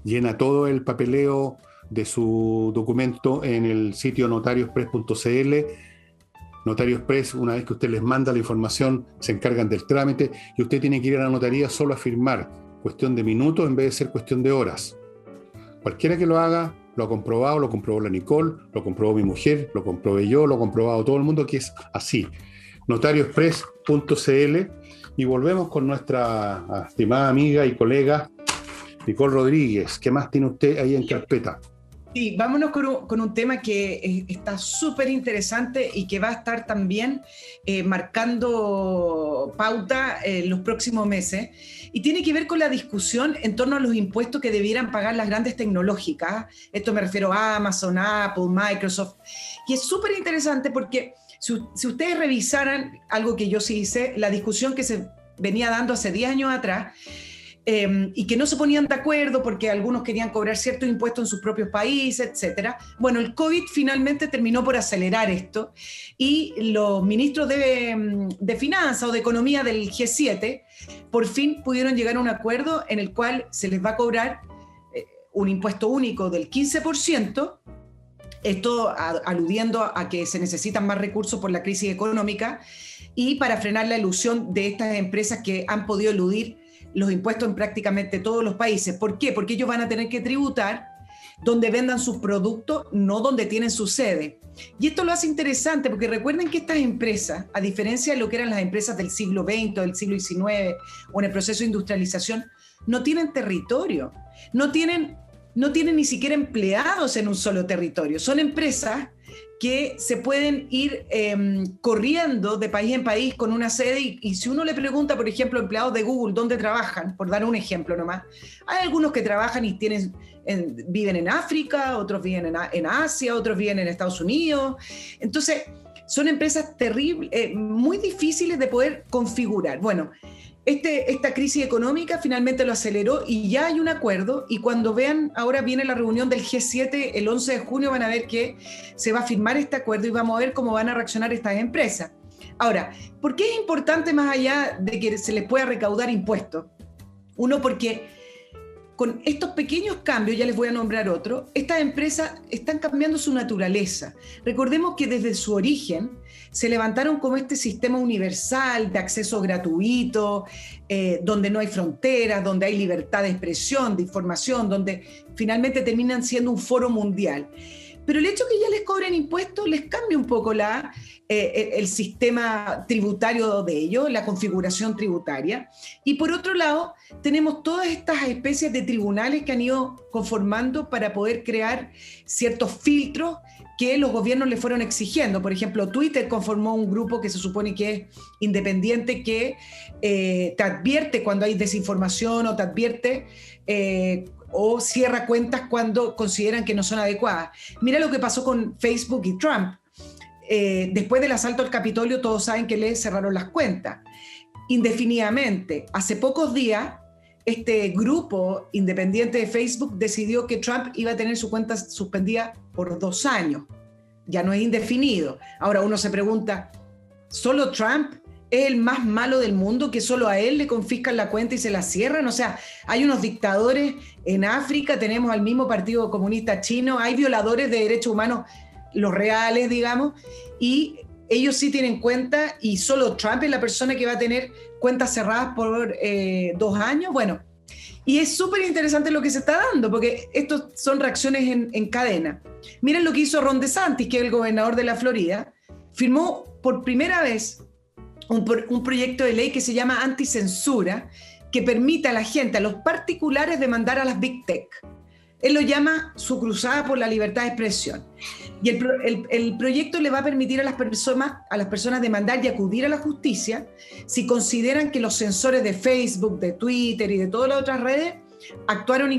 llena todo el papeleo de su documento en el sitio notariospress.cl. Notarios Express, una vez que usted les manda la información, se encargan del trámite y usted tiene que ir a la notaría solo a firmar. Cuestión de minutos en vez de ser cuestión de horas. Cualquiera que lo haga, lo ha comprobado, lo comprobó la Nicole, lo comprobó mi mujer, lo comprobé yo, lo ha comprobado todo el mundo, que es así. Notariospress.cl. Y volvemos con nuestra estimada amiga y colega Nicole Rodríguez. ¿Qué más tiene usted ahí en carpeta? Sí, vámonos con un tema que está súper interesante y que va a estar también marcando pauta en los próximos meses, y tiene que ver con la discusión en torno a los impuestos que debieran pagar las grandes tecnológicas. Esto me refiero a Amazon, Apple, Microsoft, y es súper interesante porque si ustedes revisaran algo que yo sí hice, la discusión que se venía dando hace 10 años atrás, y que no se ponían de acuerdo porque algunos querían cobrar ciertos impuestos en sus propios países, etcétera. Bueno, el COVID finalmente terminó por acelerar esto y los ministros de Finanzas o de Economía del G7 por fin pudieron llegar a un acuerdo en el cual se les va a cobrar un impuesto único del 15%, esto aludiendo a que se necesitan más recursos por la crisis económica y para frenar la elusión de estas empresas que han podido eludir los impuestos en prácticamente todos los países. ¿Por qué? Porque ellos van a tener que tributar donde vendan sus productos, no donde tienen su sede. Y esto lo hace interesante porque recuerden que estas empresas, a diferencia de lo que eran las empresas del siglo XX o del siglo XIX o en el proceso de industrialización, no tienen territorio, no tienen ni siquiera empleados en un solo territorio. Son empresas que se pueden ir corriendo de país en país con una sede y si uno le pregunta, por ejemplo, a empleados de Google dónde trabajan, por dar un ejemplo nomás, hay algunos que trabajan y viven en África, otros viven en Asia, otros viven en Estados Unidos. Entonces, son empresas terribles, muy difíciles de poder configurar. Bueno, esta crisis económica finalmente lo aceleró y ya hay un acuerdo, y cuando vean, ahora viene la reunión del G7 el 11 de junio, van a ver que se va a firmar este acuerdo y vamos a ver cómo van a reaccionar estas empresas. Ahora, ¿por qué es importante más allá de que se les pueda recaudar impuestos? Uno, porque con estos pequeños cambios, ya les voy a nombrar otro, estas empresas están cambiando su naturaleza. Recordemos que desde su origen se levantaron como este sistema universal de acceso gratuito, donde no hay fronteras, donde hay libertad de expresión, de información, donde finalmente terminan siendo un foro mundial. Pero el hecho de que ya les cobren impuestos les cambia un poco el sistema tributario de ellos, la configuración tributaria. Y por otro lado, tenemos todas estas especies de tribunales que han ido conformando para poder crear ciertos filtros que los gobiernos le fueron exigiendo. Por ejemplo, Twitter conformó un grupo que se supone que es independiente, que te advierte cuando hay desinformación o te advierte o cierra cuentas cuando consideran que no son adecuadas. Mira lo que pasó con Facebook y Trump. Después del asalto al Capitolio, todos saben que le cerraron las cuentas indefinidamente. Hace pocos días, este grupo independiente de Facebook decidió que Trump iba a tener su cuenta suspendida por 2 años. Ya no es indefinido. Ahora uno se pregunta, ¿solo Trump es el más malo del mundo, que solo a él le confiscan la cuenta y se la cierran? O sea, hay unos dictadores en África, tenemos al mismo Partido Comunista Chino, hay violadores de derechos humanos, los reales, digamos, y ellos sí tienen cuenta y solo Trump es la persona que va a tener cuentas cerradas por 2 años. Bueno, Y es súper interesante lo que se está dando, porque estos son reacciones en cadena. Miren lo que hizo Ron DeSantis, que es el gobernador de la Florida. Firmó por primera vez un proyecto de ley que se llama anticensura, que permite a la gente, a los particulares, demandar a las Big Tech. Él lo llama su cruzada por la libertad de expresión. Y el proyecto le va a permitir a las personas demandar y acudir a la justicia si consideran que los censores de Facebook, de Twitter y de todas las otras redes actuaron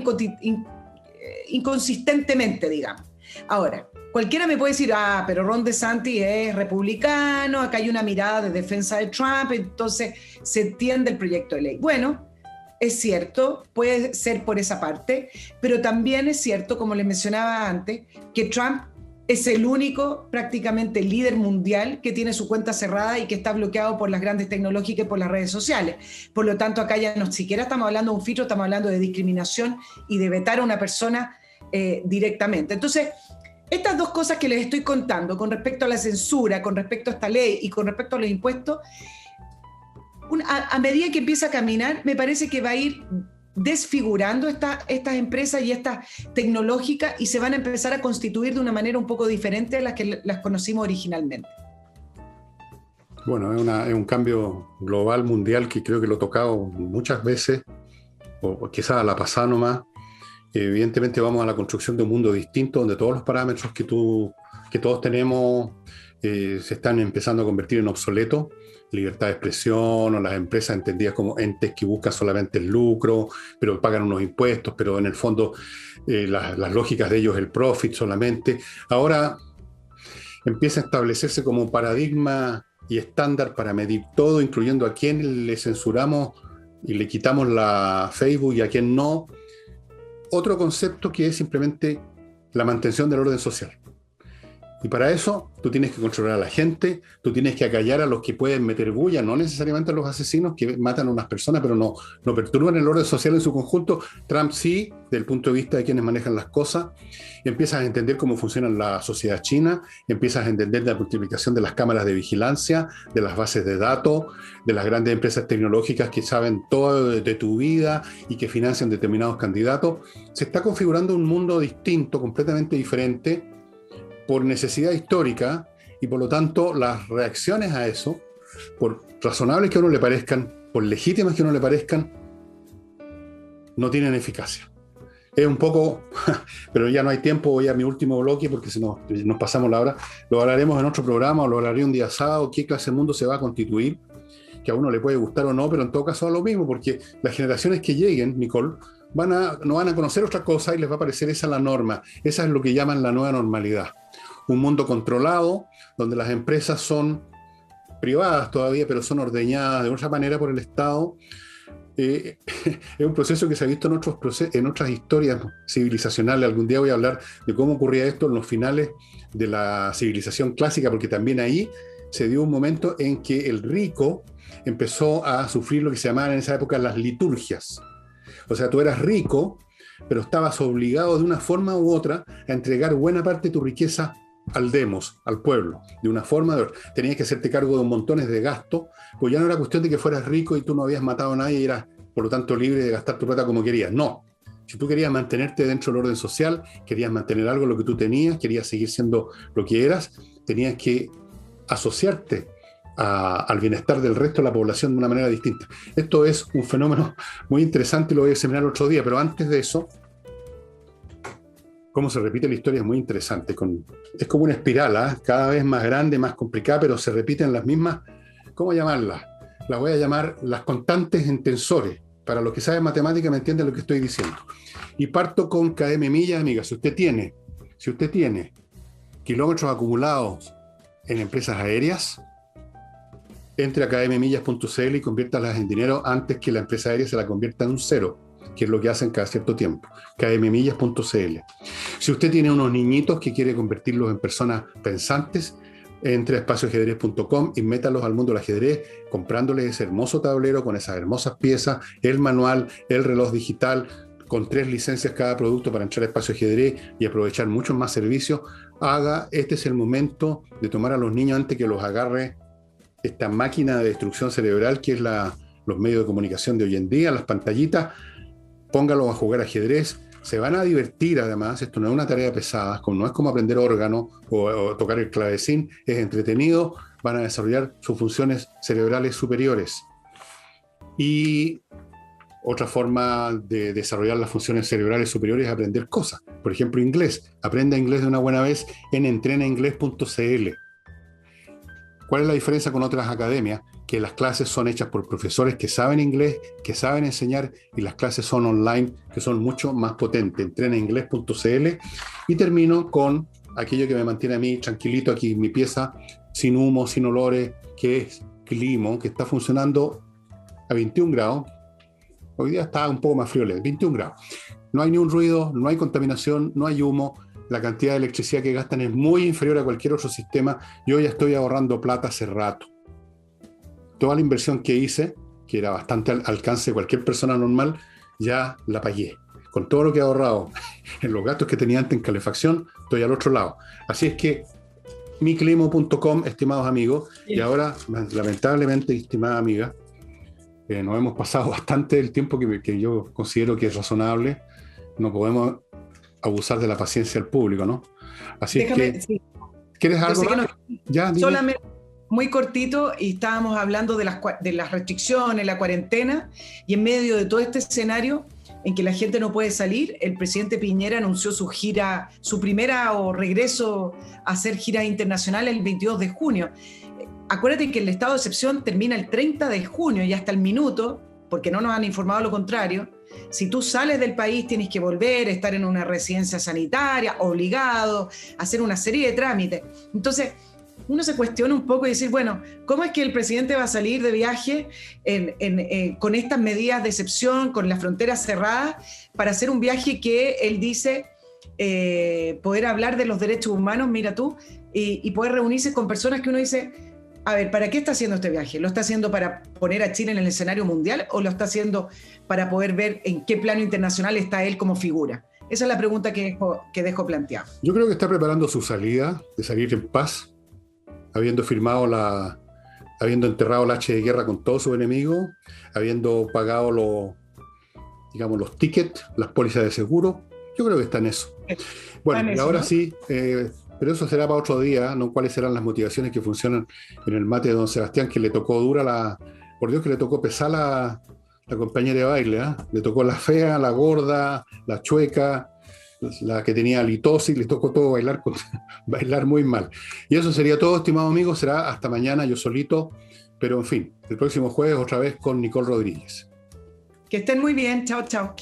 inconsistentemente, digamos. Ahora, cualquiera me puede decir, pero Ron DeSantis es republicano, acá hay una mirada de defensa de Trump, entonces se entiende el proyecto de ley. Bueno, es cierto, puede ser por esa parte, pero también es cierto, como les mencionaba antes, que Trump es el único prácticamente líder mundial que tiene su cuenta cerrada y que está bloqueado por las grandes tecnológicas y por las redes sociales. Por lo tanto, acá ya no siquiera estamos hablando de un filtro, estamos hablando de discriminación y de vetar a una persona directamente. Entonces, estas dos cosas que les estoy contando con respecto a la censura, con respecto a esta ley y con respecto a los impuestos, a medida que empieza a caminar, me parece que va a ir desfigurando estas empresas y estas tecnológicas y se van a empezar a constituir de una manera un poco diferente a las que las conocimos originalmente. Bueno, es un cambio global, mundial, que creo que lo he tocado muchas veces, o quizás a la pasada nomás. Evidentemente vamos a la construcción de un mundo distinto, donde todos los parámetros que todos tenemos se están empezando a convertir en obsoletos. Libertad de expresión, o las empresas entendidas como entes que buscan solamente el lucro, pero pagan unos impuestos, pero en el fondo las lógicas de ellos es el profit solamente. Ahora empieza a establecerse como un paradigma y estándar para medir todo, incluyendo a quién le censuramos y le quitamos la Facebook y a quién no. Otro concepto que es simplemente la mantención del orden social. Y para eso tú tienes que controlar a la gente, tú tienes que acallar a los que pueden meter bulla, no necesariamente a los asesinos que matan a unas personas, pero no perturban el orden social en su conjunto. Trump sí, desde el punto de vista de quienes manejan las cosas. Empiezas a entender cómo funciona la sociedad china, empiezas a entender la multiplicación de las cámaras de vigilancia, de las bases de datos, de las grandes empresas tecnológicas que saben todo de tu vida y que financian determinados candidatos. Se está configurando un mundo distinto, completamente diferente, por necesidad histórica, y por lo tanto las reacciones a eso, por razonables que a uno le parezcan, por legítimas que a uno le parezcan, no tienen eficacia. Es un poco, pero ya no hay tiempo, voy a mi último bloque porque si nos pasamos la hora. Lo hablaremos en otro programa, o lo hablaré un día sábado, qué clase de mundo se va a constituir, que a uno le puede gustar o no, pero en todo caso es lo mismo, porque las generaciones que lleguen, Nicole, no van a conocer otra cosa y les va a parecer esa la norma. Esa es lo que llaman la nueva normalidad. Un mundo controlado, donde las empresas son privadas todavía, pero son ordeñadas de otra manera por el Estado. Es un proceso que se ha visto en otras historias civilizacionales. Algún día voy a hablar de cómo ocurría esto en los finales de la civilización clásica, porque también ahí se dio un momento en que el rico empezó a sufrir lo que se llamaban en esa época las liturgias. O sea, tú eras rico, pero estabas obligado de una forma u otra a entregar buena parte de tu riqueza al demos, al pueblo, de una forma de otra. Tenías que hacerte cargo de montones de gastos, pues ya no era cuestión de que fueras rico y tú no habías matado a nadie y eras, por lo tanto, libre de gastar tu plata como querías. No. Si tú querías mantenerte dentro del orden social, querías mantener algo lo que tú tenías, querías seguir siendo lo que eras, tenías que asociarte al bienestar del resto de la población de una manera distinta. Esto es un fenómeno muy interesante y lo voy a examinar otro día, pero antes de eso, cómo se repite la historia es muy interesante. Es como una espiral, ¿eh? Cada vez más grande, más complicada, pero se repiten las mismas, ¿cómo llamarlas? Las voy a llamar las constantes en tensores. Para los que saben matemática me entienden lo que estoy diciendo. Y parto con km millas, amiga. Si usted tiene kilómetros acumulados en empresas aéreas, entre a kmmillas.cl y conviértalas en dinero antes que la empresa aérea se la convierta en un cero, que es lo que hacen cada cierto tiempo. kmmillas.cl. Si usted tiene unos niñitos que quiere convertirlos en personas pensantes, entre a espacioajedrez.com y métalos al mundo del ajedrez comprándoles ese hermoso tablero con esas hermosas piezas, el manual, el reloj digital, con 3 licencias cada producto para entrar a Espacio Ajedrez y aprovechar muchos más servicios. Este es el momento de tomar a los niños antes que los agarre esta máquina de destrucción cerebral que es los medios de comunicación de hoy en día, las pantallitas. póngalo a jugar ajedrez, se van a divertir además, esto no es una tarea pesada, no es como aprender órgano o tocar el clavecín, es entretenido, van a desarrollar sus funciones cerebrales superiores. Y otra forma de desarrollar las funciones cerebrales superiores es aprender cosas. Por ejemplo, inglés. Aprenda inglés de una buena vez en entrenainglés.cl. ¿Cuál es la diferencia con otras academias? Que las clases son hechas por profesores que saben inglés, que saben enseñar, y las clases son online, que son mucho más potentes. Entrenainglés.cl. Y termino con aquello que me mantiene a mí tranquilito aquí en mi pieza, sin humo, sin olores, que es Climo, que está funcionando a 21 grados. Hoy día está un poco más frío, 21 grados. No hay ni un ruido, no hay contaminación, no hay humo. La cantidad de electricidad que gastan es muy inferior a cualquier otro sistema. Yo ya estoy ahorrando plata hace rato. Toda la inversión que hice, que era bastante al alcance de cualquier persona normal, ya la pagué. Con todo lo que he ahorrado en los gastos que tenía antes en calefacción, estoy al otro lado. Así es que miclimo.com, estimados amigos, sí. Y ahora, lamentablemente, estimada amiga, nos hemos pasado bastante del tiempo que yo considero que es razonable. No podemos abusar de la paciencia del público, ¿no? Así déjame, es que... Sí. ¿Quieres algo más? Ya, solamente muy cortito, y estábamos hablando de las restricciones, la cuarentena, y en medio de todo este escenario en que la gente no puede salir, el presidente Piñera anunció su gira, su primera o regreso a hacer gira internacional el 22 de junio. Acuérdate que el estado de excepción termina el 30 de junio y hasta el minuto, porque no nos han informado lo contrario, si tú sales del país tienes que volver, estar en una residencia sanitaria, obligado, hacer una serie de trámites. Entonces, uno se cuestiona un poco y decir, bueno, ¿cómo es que el presidente va a salir de viaje con estas medidas de excepción, con las fronteras cerradas, para hacer un viaje que él dice poder hablar de los derechos humanos, mira tú, y poder reunirse con personas que uno dice... A ver, ¿para qué está haciendo este viaje? ¿Lo está haciendo para poner a Chile en el escenario mundial o lo está haciendo para poder ver en qué plano internacional está él como figura? Esa es la pregunta que dejo planteada. Yo creo que está preparando su salida, de salir en paz, habiendo enterrado el hacha de guerra con todos sus enemigos, habiendo pagado los tickets, las pólizas de seguro. Yo creo que está en eso. Bueno, y ahora ¿no? Sí... pero eso será para otro día, ¿no? ¿Cuáles serán las motivaciones que funcionan en el mate de don Sebastián, que le tocó dura por Dios que le tocó pesar la compañera de baile, ¿eh? Le tocó la fea, la gorda, la chueca, la que tenía litosis, le tocó todo bailar muy mal. Y eso sería todo, estimados amigos, será hasta mañana yo solito, pero en fin, el próximo jueves otra vez con Nicole Rodríguez. Que estén muy bien, chao, chao.